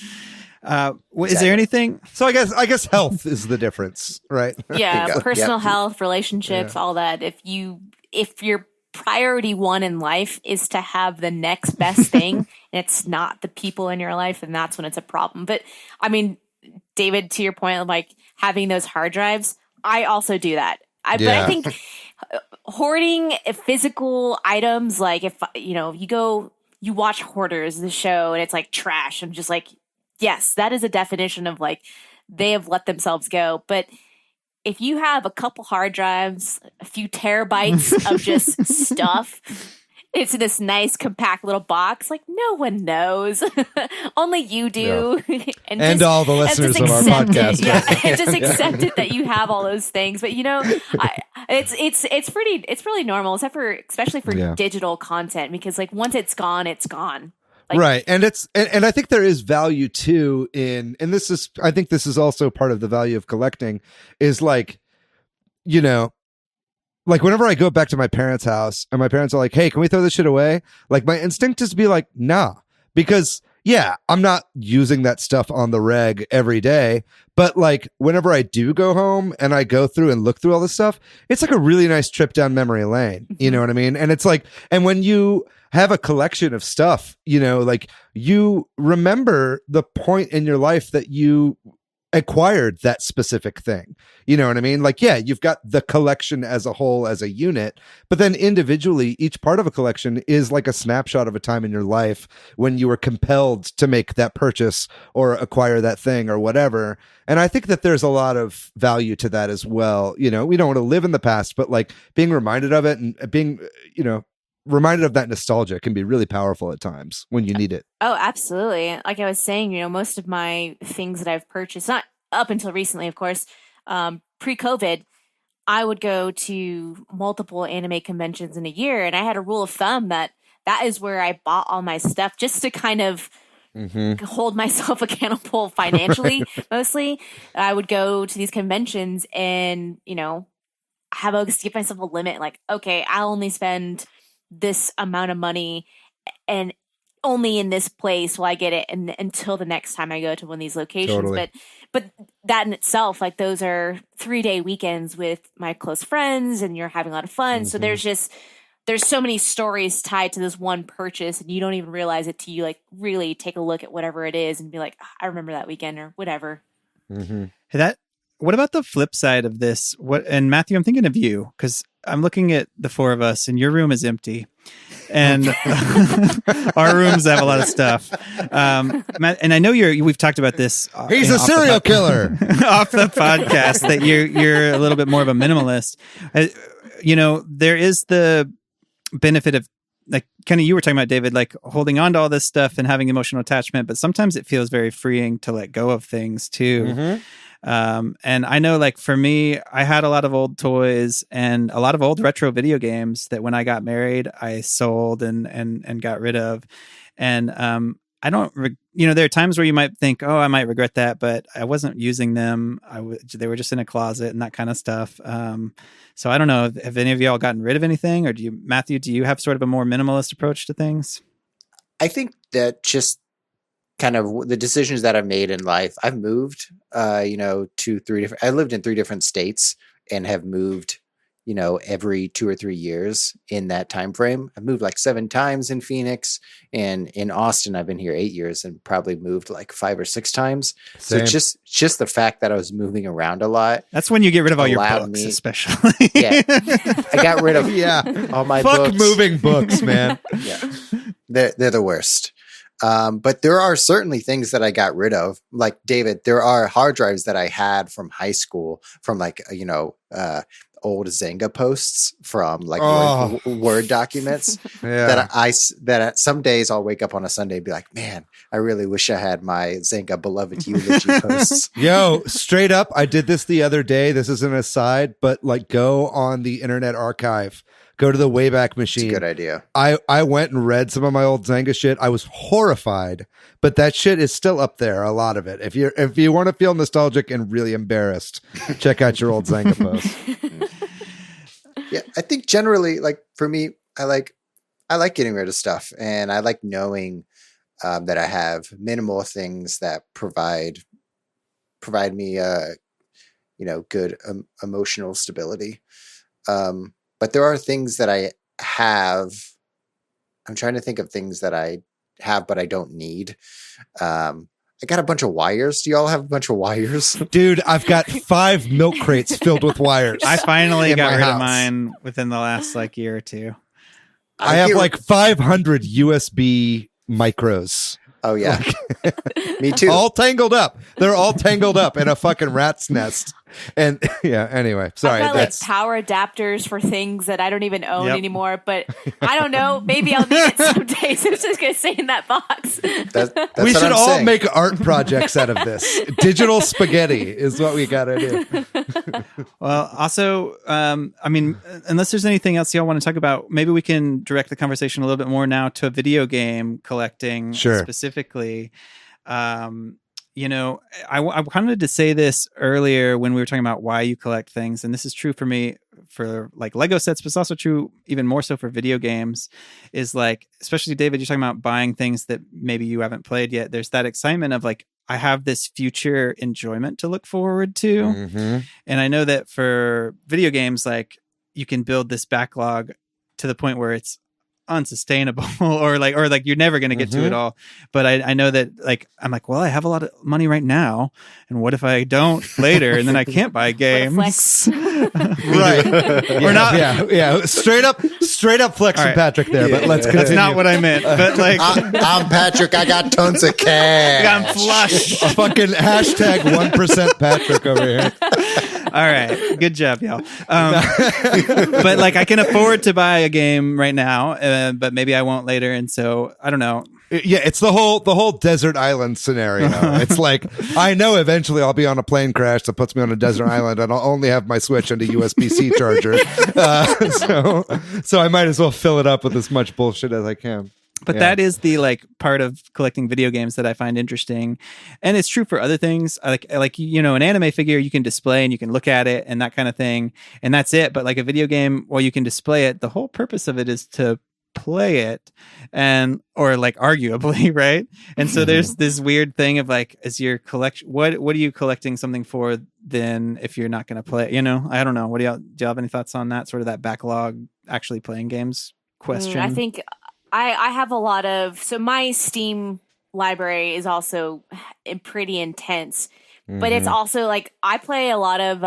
Is there anything? So I guess health is the difference, right? Yeah, personal health, relationships, all that. If your priority one in life is to have the next best thing, and it's not the people in your life, and that's when it's a problem. But I mean, David, to your point of like having those hard drives, I also do that. But I think hoarding physical items, like if you watch Hoarders, the show, and it's like trash, I'm just like, yes, that is a definition of like they have let themselves go. But if you have a couple hard drives, a few terabytes of just stuff, it's in this nice compact little box, like no one knows. Only you do. Yeah. and all the listeners of our podcast. Just accept it that you have all those things. But it's really normal, especially for digital content, because like once it's gone, it's gone. Like, right. And I think there is value too I think this is also part of the value of collecting, is like, like whenever I go back to my parents' house and my parents are like, hey, can we throw this shit away? Like my instinct is to be like, nah, because I'm not using that stuff on the reg every day. But like whenever I do go home and I go through and look through all this stuff, it's like a really nice trip down memory lane. You know what I mean? And it's like, and when you have a collection of stuff, like you remember the point in your life that you acquired that specific thing. You know what I mean? Like, you've got the collection as a whole, as a unit, but then individually, each part of a collection is like a snapshot of a time in your life when you were compelled to make that purchase or acquire that thing or whatever. And I think that there's a lot of value to that as well. We don't want to live in the past, but like being reminded of it and being, reminded of that nostalgia can be really powerful at times when you need it. Oh, absolutely. Like I was saying, most of my things that I've purchased, not up until recently, of course, pre-COVID, I would go to multiple anime conventions in a year. And I had a rule of thumb that is where I bought all my stuff, just to kind of hold myself accountable financially. Mostly I would go to these conventions and, give myself a limit. Like, okay, I'll only spend this amount of money and only in this place will I get it, and until the next time I go to one of these locations. Totally. But that in itself, like those are 3-day weekends with my close friends and you're having a lot of fun. So there's so many stories tied to this one purchase, and you don't even realize it till you like really take a look at whatever it is and be like, I remember that weekend or whatever. What about the flip side of this? And Matthew, I'm thinking of you, because I'm looking at the four of us and your room is empty and our rooms have a lot of stuff. Matt, and I know we've talked about this. He's a serial killer off the podcast, that you're a little bit more of a minimalist. There is the benefit of, like, kind of you were talking about, David, like holding on to all this stuff and having emotional attachment, but sometimes it feels very freeing to let go of things too. And I know, like, for me, I had a lot of old toys and a lot of old retro video games that when I got married, I sold and got rid of. And I don't, there are times where you might think, oh, I might regret that, but I wasn't using them. They were just in a closet and that kind of stuff. So I don't know. Have any of y'all gotten rid of anything, or Matthew, do you have sort of a more minimalist approach to things? I think that just kind of the decisions that I've made in life, I've moved, I lived in 3 different states and have moved, every 2 or 3 years in that time frame. I've moved like 7 times in Phoenix, and in Austin, I've been here 8 years and probably moved like 5 or 6 times. Same. So just the fact that I was moving around a lot. That's when you get rid of all your books, especially. Yeah. I got rid of all my books. Fuck moving books, man. Yeah. They're the worst. But there are certainly things that I got rid of. Like David, there are hard drives that I had from high school from like, old Zynga posts from like Word documents that some days I'll wake up on a Sunday and be like, man, I really wish I had my Zynga beloved eulogy posts. Yo, straight up, I did this the other day. This is an aside, but like go on the Internet Archive. Go to the Wayback Machine. It's a good idea. I went and read some of my old Zynga shit. I was horrified, but that shit is still up there. A lot of it. If you want to feel nostalgic and really embarrassed, check out your old Zynga posts. Yeah, I think generally, like for me, I like getting rid of stuff, and I like knowing that I have minimal things that provide me, good emotional stability. But there are things that I have. I'm trying to think of things that I have, but I don't need. I got a bunch of wires. Do y'all have a bunch of wires? Dude, I've got 5 milk crates filled with wires. I finally got rid of mine within the last year or two. I have like 500 USB micros. Oh yeah. Me too. All tangled up. They're all tangled up in a fucking rat's nest. And yeah, anyway, sorry. I've got like power adapters for things that I don't even own anymore, but I don't know. Maybe I'll need it someday. So it's just going to stay in that box. That's we should all saying. make art projects out of this. Digital spaghetti is what we got to do. Well, also, unless there's anything else y'all want to talk about, maybe we can direct the conversation a little bit more now to video game collecting specifically. I wanted to say this earlier when we were talking about why you collect things, and this is true for me for like Lego sets, but it's also true even more so for video games, is like, especially David, you're talking about buying things that maybe you haven't played yet. There's that excitement of like, I have this future enjoyment to look forward to. Mm-hmm. And I know that for video games, like you can build this backlog to the point where it's unsustainable or like you're never going to get to it all. But I know that like I'm like, well, I have a lot of money right now, and what if I don't later, and then I can't buy games. Right. We're not straight up flexing right. Patrick there, but let's continue. That's not what I meant. But like I'm Patrick, I got tons of cash. I'm flush. A fucking hashtag 1% Patrick over here. All right, good job, y'all. But like I can afford to buy a game right now, but maybe I won't later, and so I don't know. Yeah, it's the whole desert island scenario. It's like I know eventually I'll be on a plane crash that puts me on a desert island, and I'll only have my Switch and a USB-C charger. So I might as well fill it up with as much bullshit as I can. But that is the like part of collecting video games that I find interesting, and it's true for other things. Like an anime figure you can display and you can look at it and that kind of thing, and that's it. But like a video game, while you can display it, the whole purpose of it is to play it, or like arguably, right? And so there's this weird thing of like, as your collection, what are you collecting something for then if you're not going to play? I don't know. Do y'all have any thoughts on that? Sort of that backlog, actually playing games question. I think I have a lot of, so my Steam library is also pretty intense, but it's also like, I play a lot of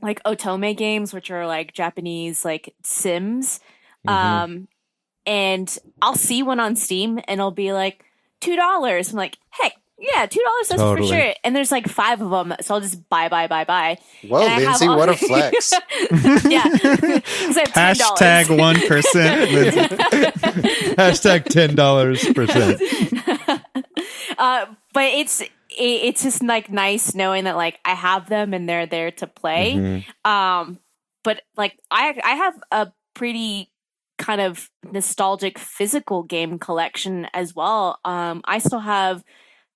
like otome games, which are like Japanese like Sims. And I'll see one on Steam and it'll be like $2. I'm like, heck, yeah, $2, that's for sure. And there's like 5 of them, so I'll just buy. Whoa, Lindsay, what a flex. Yeah. Hashtag 1%. Hashtag $10%. But it's just like nice knowing that like I have them and they're there to play. But like I have a pretty kind of nostalgic physical game collection as well. I still have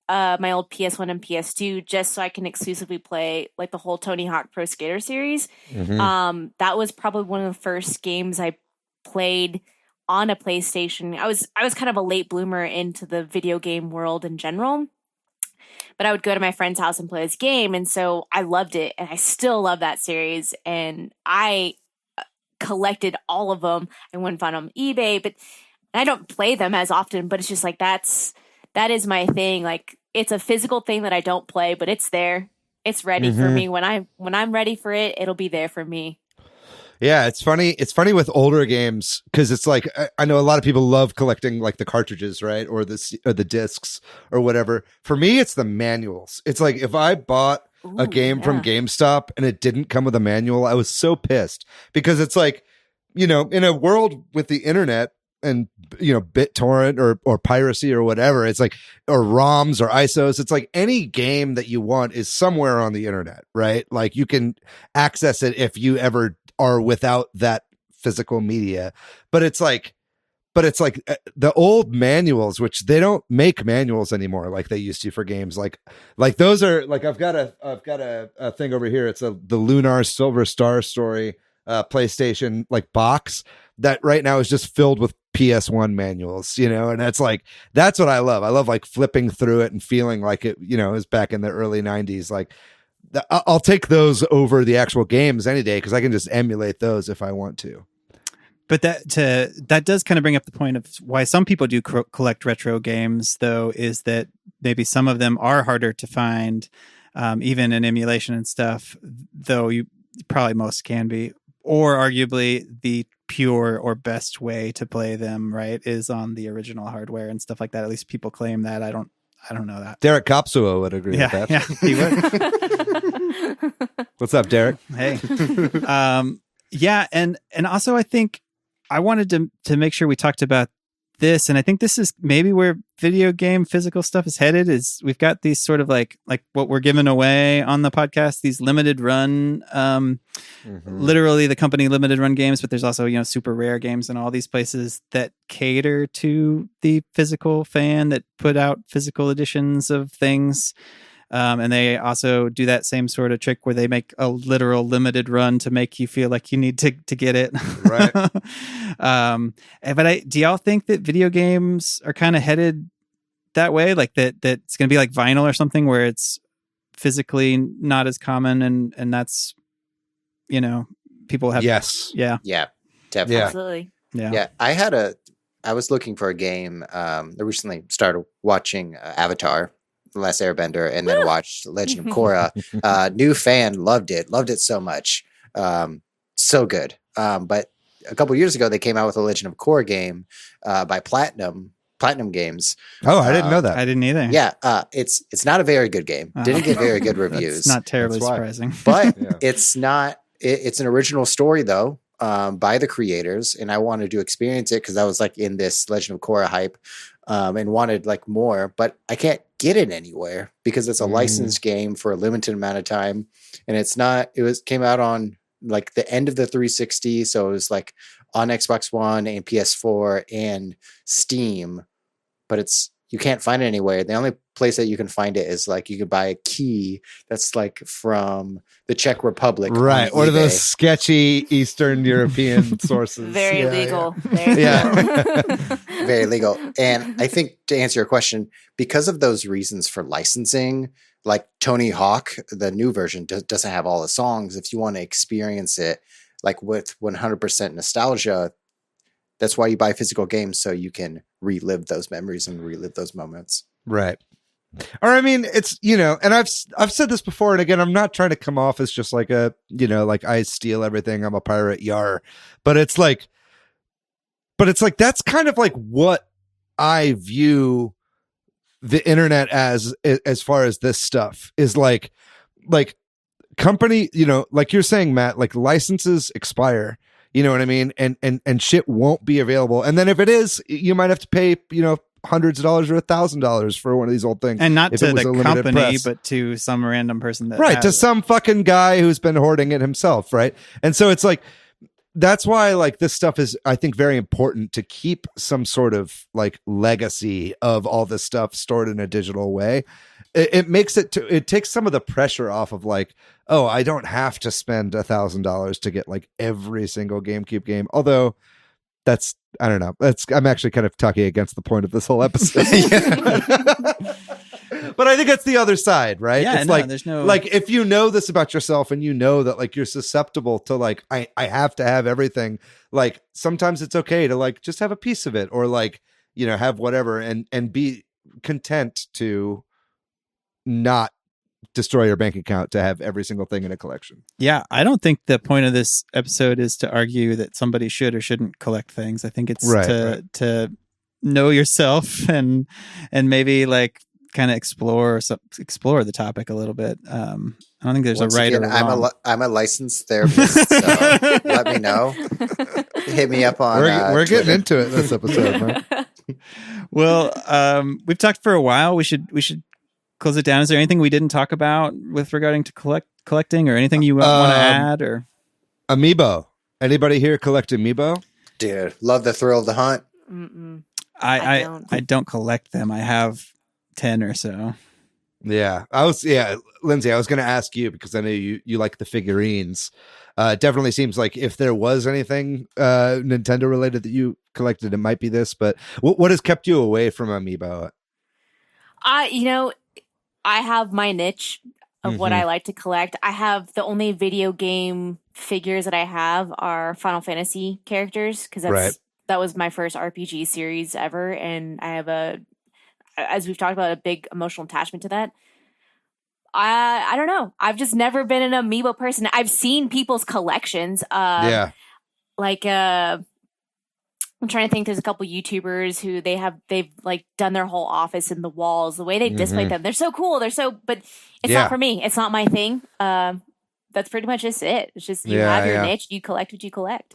my old PS1 and PS2 just so I can exclusively play like the whole Tony Hawk Pro Skater series. That was probably one of the first games I played on a PlayStation. I was kind of a late bloomer into the video game world in general, but I would go to my friend's house and play this game, and so I loved it, and I still love that series, and I collected all of them. I went and found them on eBay, but I don't play them as often, but it's just like that is my thing. Like, it's a physical thing that I don't play, but it's there. It's ready for me. When I'm ready for it, it'll be there for me. Yeah, it's funny. It's funny with older games because it's like I know a lot of people love collecting like the cartridges, right, or the discs or whatever. For me, it's the manuals. It's like if I bought a game from GameStop and it didn't come with a manual, I was so pissed because it's like, you know, in a world with the internet and, you know, BitTorrent or piracy or whatever, it's like, or ROMs or ISOs, it's like any game that you want is somewhere on the internet, right? Like you can access it if you ever are without that physical media. But it's like the old manuals, which they don't make manuals anymore like they used to for games. Like those are like, I've got a thing over here. It's the Lunar Silver Star Story PlayStation like box that right now is just filled with PS1 manuals, you know, and that's what I love. I love like flipping through it and feeling like it, you know, is back in the early 90s. Like I'll take those over the actual games any day because I can just emulate those if I want to. But that does kind of bring up the point of why some people do collect retro games, though, is that maybe some of them are harder to find, even in emulation and stuff, though you probably most can be, or arguably the pure or best way to play them, right, is on the original hardware and stuff like that. At least people claim that. I don't know that. Derek Kopsuo would agree with that. Yeah, he would. What's up, Derek? Hey. Yeah, and also I think I wanted to make sure we talked about this, and I think this is maybe where video game physical stuff is headed. Is we've got these sort of like what we're giving away on the podcast, these limited run, literally the company limited run games, but there's also, you know, super rare games and all these places that cater to the physical fan that put out physical editions of things. And they also do that same sort of trick where they make a literal limited run to make you feel like you need to get it. Right. But do y'all think that video games are kind of headed that way? Like that it's going to be like vinyl or something where it's physically not as common and that's, you know, people have. Yes. Yeah. Yeah, definitely. Yeah. Absolutely. Yeah. I was looking for a game. I recently started watching Avatar, The Last Airbender, and then watched Legend of Korra. New fan, loved it so much. So good. But a couple years ago, they came out with a Legend of Korra game by Platinum Games. Oh, I didn't know that. I didn't either. Yeah, it's not a very good game. Didn't get very good reviews. It's not terribly surprising. But it's not. It's an original story though, by the creators, and I wanted to experience it because I was like in this Legend of Korra hype, and wanted like more, but I can't get it anywhere because it's a licensed game for a limited amount of time, and it's not. Came out on like the end of the 360, so it was like on Xbox One and PS4 and Steam, but you can't find it anywhere. The only place that you can find it is like you could buy a key that's like from the Czech Republic, right? Or those sketchy Eastern European sources. Very legal. Very legal. And I think to answer your question, because of those reasons for licensing, like Tony Hawk, the new version doesn't have all the songs. If you want to experience it like with 100% nostalgia, that's why you buy physical games, so you can relive those memories and relive those moments. Right. Or I mean, it's, you know, and I've said this before, and again, I'm not trying to come off as just like a, you know, like I steal everything, I'm a pirate, yar. But it's like that's kind of like what I view the internet as far as this stuff is like company, you know, like you're saying, Matt, like licenses expire. You know what I mean? And shit won't be available. And then if it is, you might have to pay, you know, hundreds of dollars or $1,000 for one of these old things. And not to the company, but to some random person that to some fucking guy who's been hoarding it himself, right? And so it's like that's why like this stuff is, I think, very important to keep some sort of like legacy of all this stuff stored in a digital way. It makes it takes some of the pressure off of like, oh, I don't have to spend $1,000 to get like every single GameCube game. Although that's, I don't know. I'm actually kind of talking against the point of this whole episode. But I think it's the other side, right? Yeah, it's no, like, there's no like if you know this about yourself and you know that like you're susceptible to like, I have to have everything. Like sometimes it's okay to like just have a piece of it or like, you know, have whatever and be content to not destroy your bank account to have every single thing in a collection. Yeah, I don't think the point of this episode is to argue that somebody should or shouldn't collect things. I think it's to know yourself and maybe like kind of explore the topic a little bit. I don't think there's Once a right again, or wrong. I'm a licensed therapist, so let me know. Hit me up on. We're getting into it this episode, man. Well, we've talked for a while. We should close it down. Is there anything we didn't talk about with regarding to collecting, or anything you want to add? Or Amiibo? Anybody here collect Amiibo? Dude, love the thrill of the hunt. Mm-mm. I don't collect them. I have 10 or so. Yeah, Lindsay, I was going to ask you because I know you like the figurines. It definitely seems like if there was anything Nintendo related that you collected, it might be this. But what has kept you away from Amiibo? I have my niche of what I like to collect. I have the only video game figures that I have are Final Fantasy characters because that was my first RPG series ever, and I have as we've talked about, a big emotional attachment to that. I don't know. I've just never been an Amiibo person. I've seen people's collections. Like I'm trying to think. There's a couple YouTubers who they've like done their whole office in the walls. The way they display them, they're so cool. But it's not for me. It's not my thing. That's pretty much just it. It's just you have your niche. You collect what you collect.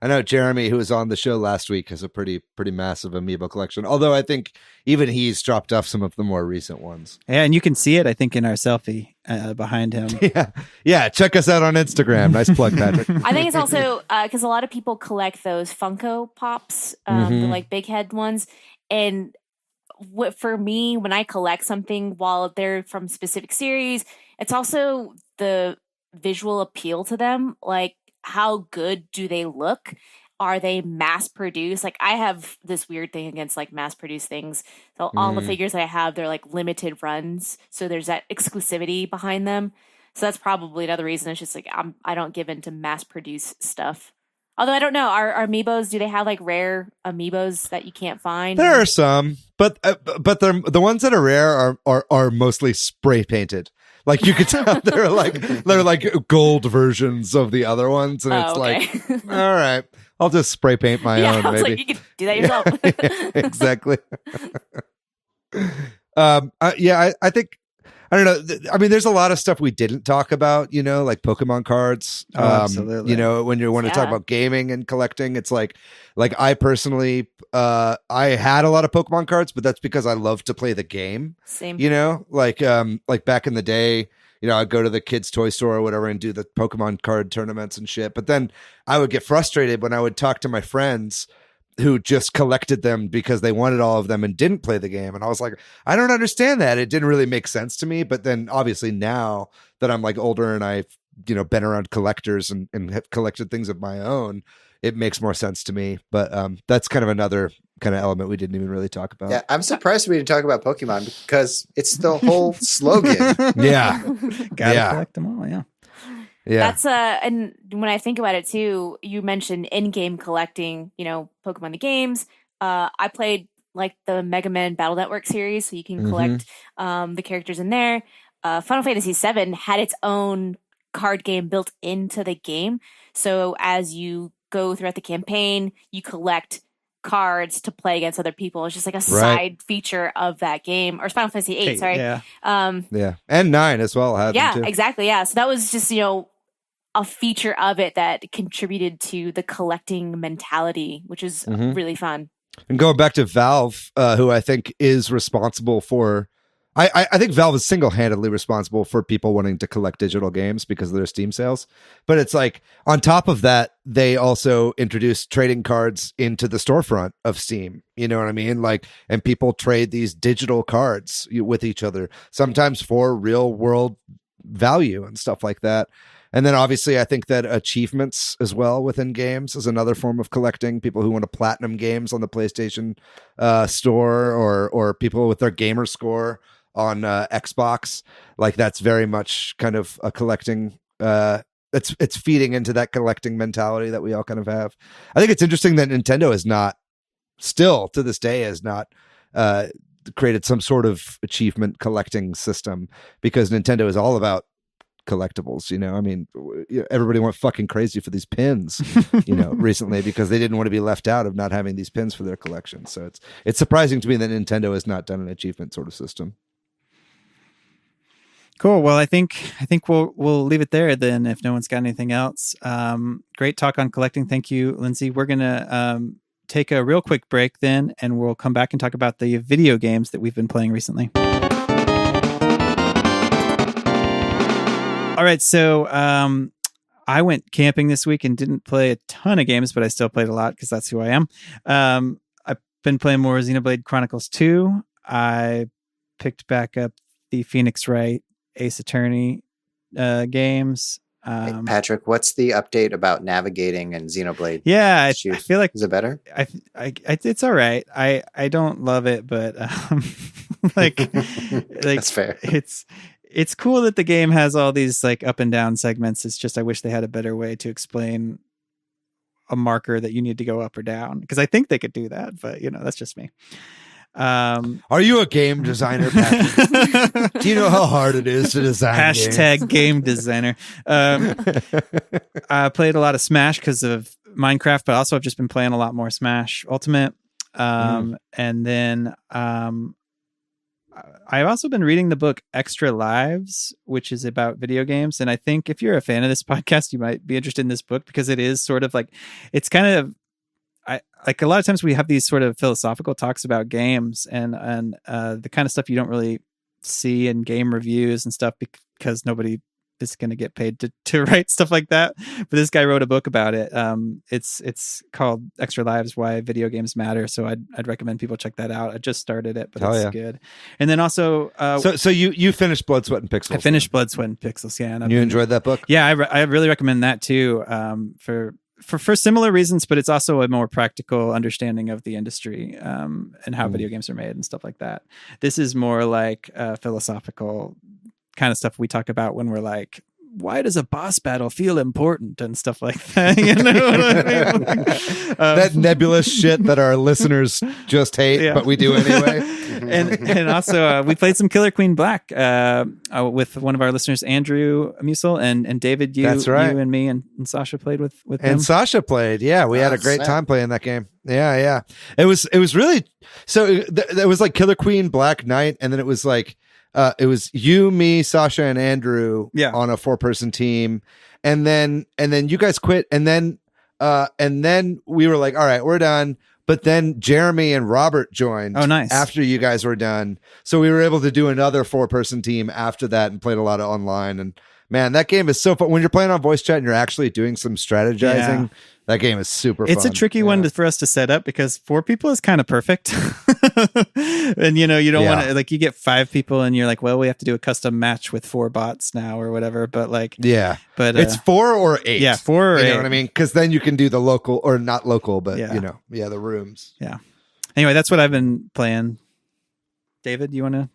I know Jeremy, who was on the show last week, has a pretty massive Amiibo collection. Although I think even he's dropped off some of the more recent ones. Yeah, and you can see it, I think, in our selfie behind him. Yeah. Check us out on Instagram. Nice plug, Patrick. I think it's also because a lot of people collect those Funko Pops, the like big head ones, and for me, when I collect something, while they're from specific series, it's also the visual appeal to them, like. How good do they look? Are they mass produced? Like I have this weird thing against like mass produced things. So all the figures that I have, they're like limited runs. So there's that exclusivity behind them. So that's probably another reason. It's just like I don't give into mass produced stuff. Although I don't know, are Amiibos, do they have like rare Amiibos that you can't find? There are some, but the ones that are rare are mostly spray painted. Like you could tell they're like gold versions of the other ones, and it's like, all right, I'll just spray paint my own. I was maybe like, you can do that yourself. Exactly. I think I don't know. I mean, there's a lot of stuff we didn't talk about, like Pokemon cards. Absolutely. When you want to talk about gaming and collecting, it's like I personally, I had a lot of Pokemon cards, but that's because I love to play the game. Same. Like back in the day, I'd go to the kids' toy store or whatever and do the Pokemon card tournaments and shit. But then I would get frustrated when I would talk to my friends who just collected them because they wanted all of them and didn't play the game. And I was like, I don't understand that. It didn't really make sense to me. But then obviously now that I'm like older and I've, been around collectors and have collected things of my own, it makes more sense to me. But that's kind of another kind of element we didn't even really talk about. Yeah, I'm surprised we didn't talk about Pokemon because it's the whole slogan. Yeah. Gotta collect them all, yeah. Yeah. That's and when I think about it too, you mentioned in-game collecting, Pokemon the games. I played like the Mega Man Battle Network series, so you can collect the characters in there. Final Fantasy VII had its own card game built into the game. So as you go throughout the campaign, you collect cards to play against other people. It's just like a side feature of that game. Or Final Fantasy VIII, sorry. Yeah. And 9 as well. Had them too. Exactly. Yeah. So that was just, a feature of it that contributed to the collecting mentality, which is really fun. And going back to Valve, who I think is responsible for I think Valve is single-handedly responsible for people wanting to collect digital games because of their Steam sales. But it's like, on top of that, they also introduced trading cards into the storefront of Steam. You know what I mean? Like, and people trade these digital cards with each other, sometimes for real-world value and stuff like that. And then obviously I think that achievements as well within games is another form of collecting. People who want to platinum games on the PlayStation store, or people with their gamer score on Xbox, like that's very much kind of a collecting. It's feeding into that collecting mentality that we all kind of have. I think it's interesting that Nintendo is not, still to this day, has not created some sort of achievement collecting system, because Nintendo is all about collectibles. You know, I mean, everybody went fucking crazy for these pins, recently, because they didn't want to be left out of not having these pins for their collection. So it's surprising to me that Nintendo has not done an achievement sort of system. Cool. Well, I think we'll leave it there then, if no one's got anything else. Great talk on collecting. Thank you, Lindsay. We're gonna take a real quick break then, and we'll come back and talk about the video games that we've been playing recently. All right, so I went camping this week and didn't play a ton of games, but I still played a lot because that's who I am. I've been playing more Xenoblade Chronicles 2. I picked back up the Phoenix Wright Ace Attorney games. Hey, Patrick, what's the update about navigating and Xenoblade? Yeah, I feel like, is it better? I it's all right. I don't love it, but like That's fair. It's cool that the game has all these like up and down segments. It's just, I wish they had a better way to explain a marker that you need to go up or down, because I think they could do that, but that's just me. Are you a game designer, Patrick? Do you know how hard it is to design hashtag game designer? I played a lot of Smash because of Minecraft, but also I've just been playing a lot more Smash Ultimate. And then I've also been reading the book Extra Lives, which is about video games. And I think if you're a fan of this podcast, you might be interested in this book, because it is sort of like, it's kind of, like a lot of times we have these sort of philosophical talks about games and the kind of stuff you don't really see in game reviews and stuff, because nobody is going to get paid to write stuff like that. But this guy wrote a book about it. It's called Extra Lives: Why Video Games Matter. So I'd recommend people check that out. I just started it, but it's good. And then also, so you finished Blood, Sweat, and Pixels. I finished Blood, Sweat, and Pixels. Yeah, and you enjoyed that book? Yeah, I really recommend that too. For similar reasons, but it's also a more practical understanding of the industry and how video games are made and stuff like that. This is more like philosophical kind of stuff we talk about when we're like, why does a boss battle feel important and stuff like that? You know what I mean? That nebulous shit that our listeners just hate, but we do anyway. and also we played some Killer Queen Black with one of our listeners, Andrew Musel, and David. That's right. You and me and Sasha played with him. And Sasha played. Yeah, we had a great time playing that game. Yeah. It was really, so it was like Killer Queen Black Knight, and then it was like, it was you, me, Sasha, and Andrew on a 4-person team. And then you guys quit. And then we were like, all right, we're done. But then Jeremy and Robert joined. Oh, nice. After you guys were done. So we were able to do another 4-person team after that and played a lot of online. And man, that game is so fun. When you're playing on voice chat and you're actually doing some strategizing, that game is super fun. It's a tricky one for us to set up, because 4 people is kind of perfect. And you don't want to, like, you get 5 people and you're like, well, we have to do a custom match with 4 bots now or whatever. But like, but it's 4 or 8. Yeah, 4 or 8. You know what I mean? Because then you can do the local, or not local, but the rooms. Yeah. Anyway, that's what I've been playing. David, you want to?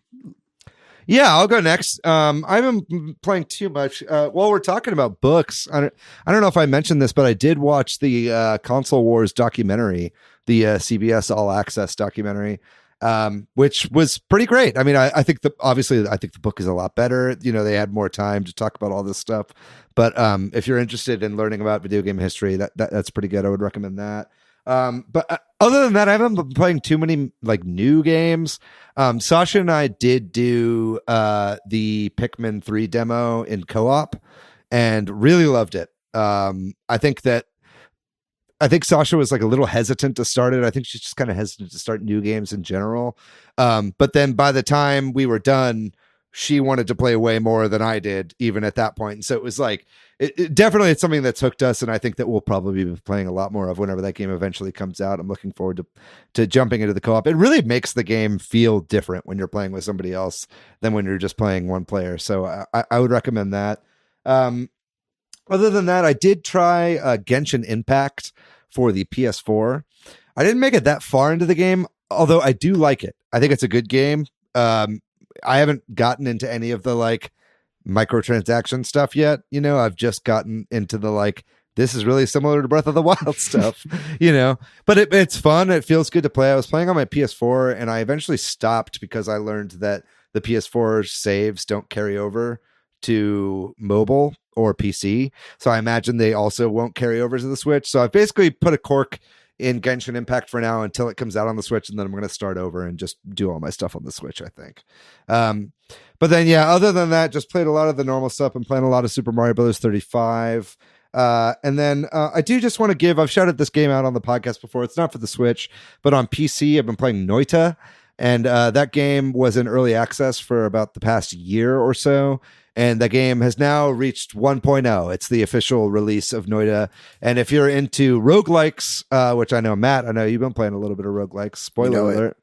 Yeah, I'll go next. I haven't been playing too much. While we're talking about books, I don't know if I mentioned this, but I did watch the Console Wars documentary, the CBS All Access documentary, which was pretty great. I mean, I think the book is a lot better. They had more time to talk about all this stuff. But if you're interested in learning about video game history, that's pretty good. I would recommend that. But other than that, I haven't been playing too many like new games. Sasha and I did do the Pikmin 3 demo in co-op and really loved it. I think that I think Sasha was like a little hesitant to start it. I think she's just kind of hesitant to start new games in general. But then by the time we were done, she wanted to play way more than I did, even at that point. And so it was like, definitely it's something that's hooked us. And I think that we'll probably be playing a lot more of whenever that game eventually comes out. I'm looking forward to jumping into the co-op. It really makes the game feel different when you're playing with somebody else than when you're just playing one player. So I would recommend that. Other than that, I did try Genshin Impact for the PS4. I didn't make it that far into the game, although I do like it. I think it's a good game. I haven't gotten into any of the like microtransaction stuff yet. I've just gotten into the like, this is really similar to Breath of the Wild stuff, but it's fun. It feels good to play. I was playing on my PS4 and I eventually stopped because I learned that the PS4 saves don't carry over to mobile or PC. So I imagine they also won't carry over to the Switch. So I've basically put a cork in Genshin Impact for now until it comes out on the Switch, and then I'm going to start over and just do all my stuff on the Switch, I think. But then, yeah, other than that, just played a lot of the normal stuff. I'm playing a lot of Super Mario Bros. 35. And then I do just want to give, I've shouted this game out on the podcast before. It's not for the Switch, but on PC, I've been playing Noita. And that game was in early access for about the past year or so. And the game has now reached 1.0. It's the official release of Noita. And if you're into roguelikes, which I know, Matt, I know you've been playing a little bit of roguelikes. Spoiler alert.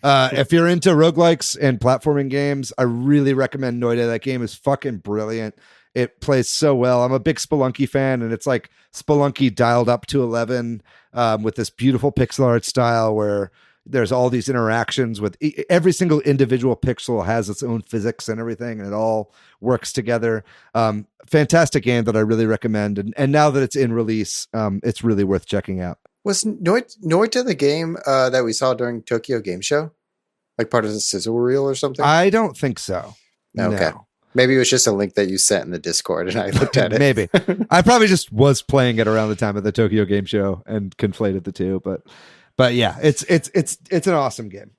If you're into roguelikes and platforming games, I really recommend Noita. That game is fucking brilliant. It plays so well. I'm a big Spelunky fan, and it's like Spelunky dialed up to 11 with this beautiful pixel art style where there's all these interactions with every single individual pixel has its own physics and everything, and it all works together. Fantastic game that I really recommend. And now that it's in release, it's really worth checking out. Was Noita the game that we saw during Tokyo Game Show? Like part of the sizzle reel or something? I don't think so. Okay. No. Maybe it was just a link that you sent in the Discord and I looked at it. Maybe. I probably just was playing it around the time of the Tokyo Game Show and conflated the two, but yeah, it's an awesome game.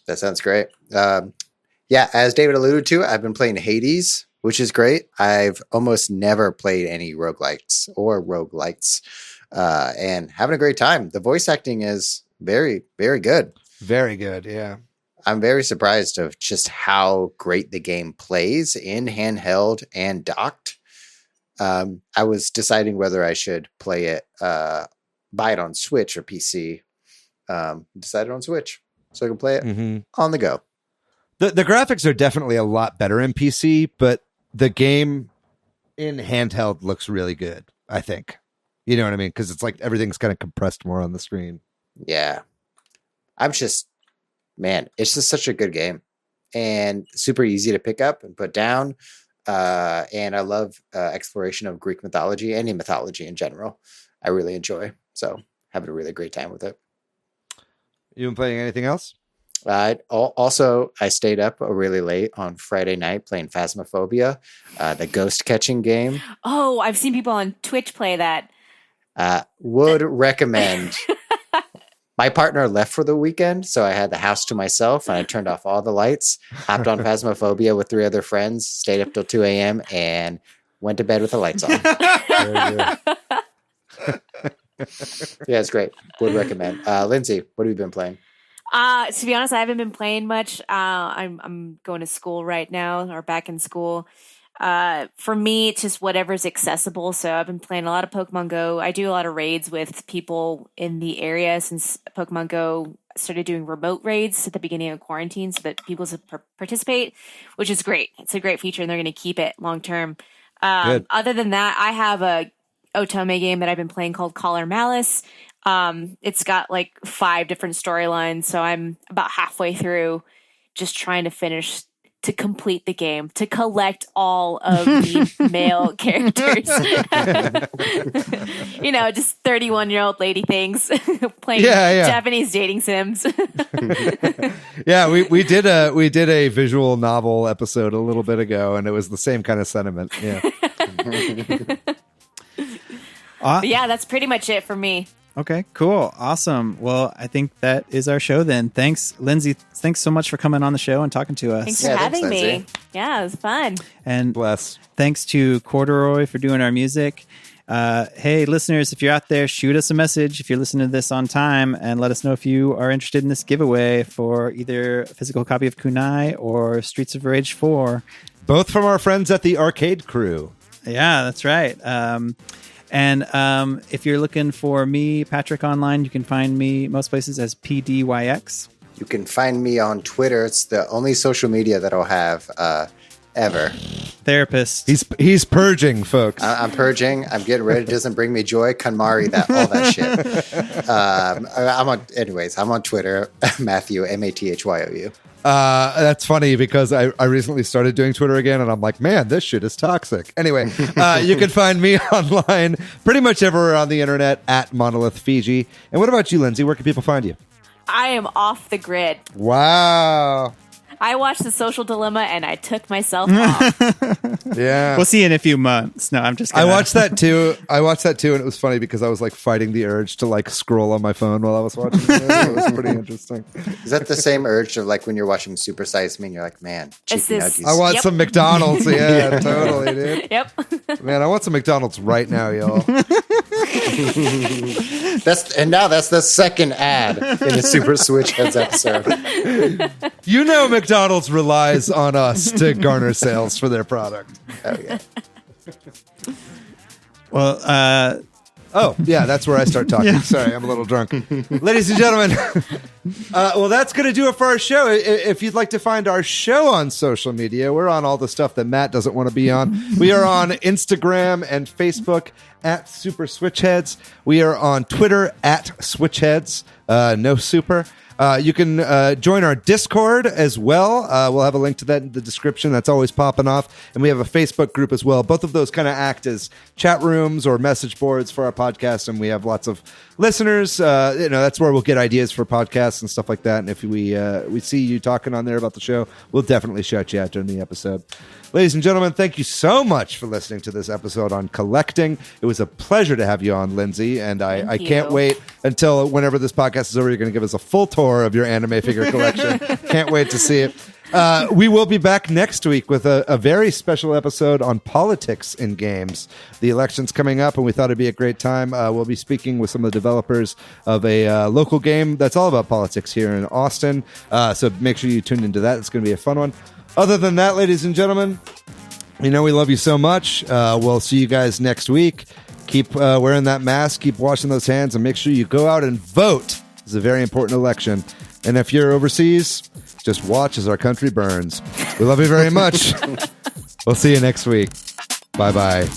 That sounds great. Yeah, as David alluded to, I've been playing Hades, which is great. I've almost never played any roguelites or roguelites, and having a great time. The voice acting is very, very good. Very good, yeah. I'm very surprised of just how great the game plays in handheld and docked. I was deciding whether I should play it, buy it on Switch or PC. Decided on Switch so I can play it on the go. The graphics are definitely a lot better in PC, but the game in handheld looks really good, I think. You know what I mean? Because it's like everything's kind of compressed more on the screen. Yeah. It's just such a good game and super easy to pick up and put down. And I love exploration of Greek mythology, any mythology in general. I really enjoy. So having a really great time with it. You been playing anything else? Also, I stayed up really late on Friday night playing Phasmophobia, the ghost catching game. Oh, I've seen people on Twitch play that. Would recommend. My partner left for the weekend, so I had the house to myself, and I turned off all the lights, hopped on Phasmophobia with 3 other friends, stayed up till 2 a.m., and went to bed with the lights on. Yeah, it's great. Would recommend. Lindsay, what have you been playing? To be honest, I haven't been playing much. I'm going to school right now, or back in school. For me, it's just whatever's accessible. So I've been playing a lot of Pokemon Go. I do a lot of raids with people in the area since Pokemon Go started doing remote raids at the beginning of quarantine so that people participate, which is great. It's a great feature and they're going to keep it long term. Other than that, I have a Otome game that I've been playing called Collar Malice. It's got like 5 different storylines. So I'm about halfway through just trying to complete the game, to collect all of the male characters. Just 31-year-old lady things playing Japanese dating sims. Yeah, we did a visual novel episode a little bit ago, and it was the same kind of sentiment. Yeah. Yeah, that's pretty much it for me. Okay, cool. Awesome. Well, I think that is our show then. Thanks, Lindsay. Thanks so much for coming on the show and talking to us. Thanks for having me. Yeah, it was fun. And bless. Thanks to Corduroy for doing our music. Hey, listeners, if you're out there, shoot us a message if you're listening to this on time and let us know if you are interested in this giveaway for either a physical copy of Kunai or Streets of Rage 4. Both from our friends at the Arcade Crew. Yeah, that's right. And if you're looking for me, Patrick, online, you can find me most places as PDYX. You can find me on Twitter. It's the only social media that I'll have ever. Therapist. He's purging, folks. I'm purging. I'm getting rid. It doesn't bring me joy. KonMari, all that shit. I'm on Twitter. Matthew, MATHYOU. That's funny because I recently started doing Twitter again, and I'm like, man, this shit is toxic. Anyway, you can find me online pretty much everywhere on the internet at Monolith Fiji. And what about you, Lindsay? Where can people find you? I am off the grid. Wow. I watched The Social Dilemma and I took myself off. Yeah. We'll see you in a few months. No, I'm just kidding. I watched that too, and it was funny because I was like fighting the urge to like scroll on my phone while I was watching it. It was pretty interesting. Is that the same urge of like when you're watching Super Size Me and you're like, man, chicken nuggets. I want some McDonald's. Yeah, totally, dude. Yep. Man, I want some McDonald's right now, y'all. That's the second ad in the Super Switch Headz episode. You know McDonald's relies on us to garner sales for their product. Oh yeah. Well, oh yeah, that's where I start talking. Yeah. Sorry, I'm a little drunk. Ladies and gentlemen, well, that's going to do it for our show. If you'd like to find our show on social media, we're on all the stuff that Matt doesn't want to be on. We are on Instagram and Facebook at Super Switch Headz. We are on Twitter at Switch Headz. No super. You can join our Discord as well. We'll have a link to that in the description. That's always popping off. And we have a Facebook group as well. Both of those kind of act as chat rooms or message boards for our podcast. And we have lots of listeners. That's where we'll get ideas for podcasts and stuff like that. And if we see you talking on there about the show, we'll definitely shout you out during the episode. Ladies and gentlemen, thank you so much for listening to this episode on collecting. It was a pleasure to have you on, Lindsay, and I can't wait until whenever this podcast is over, you're going to give us a full tour of your anime figure collection. Can't wait to see it. We will be back next week with a very special episode on politics in games. The election's coming up, and we thought it'd be a great time. We'll be speaking with some of the developers of a local game that's all about politics here in Austin. So make sure you tune into that. It's going to be a fun one. Other than that, ladies and gentlemen, we love you so much. We'll see you guys next week. Keep wearing that mask, keep washing those hands, and make sure you go out and vote. It's a very important election. And if you're overseas, just watch as our country burns. We love you very much. We'll see you next week. Bye-bye.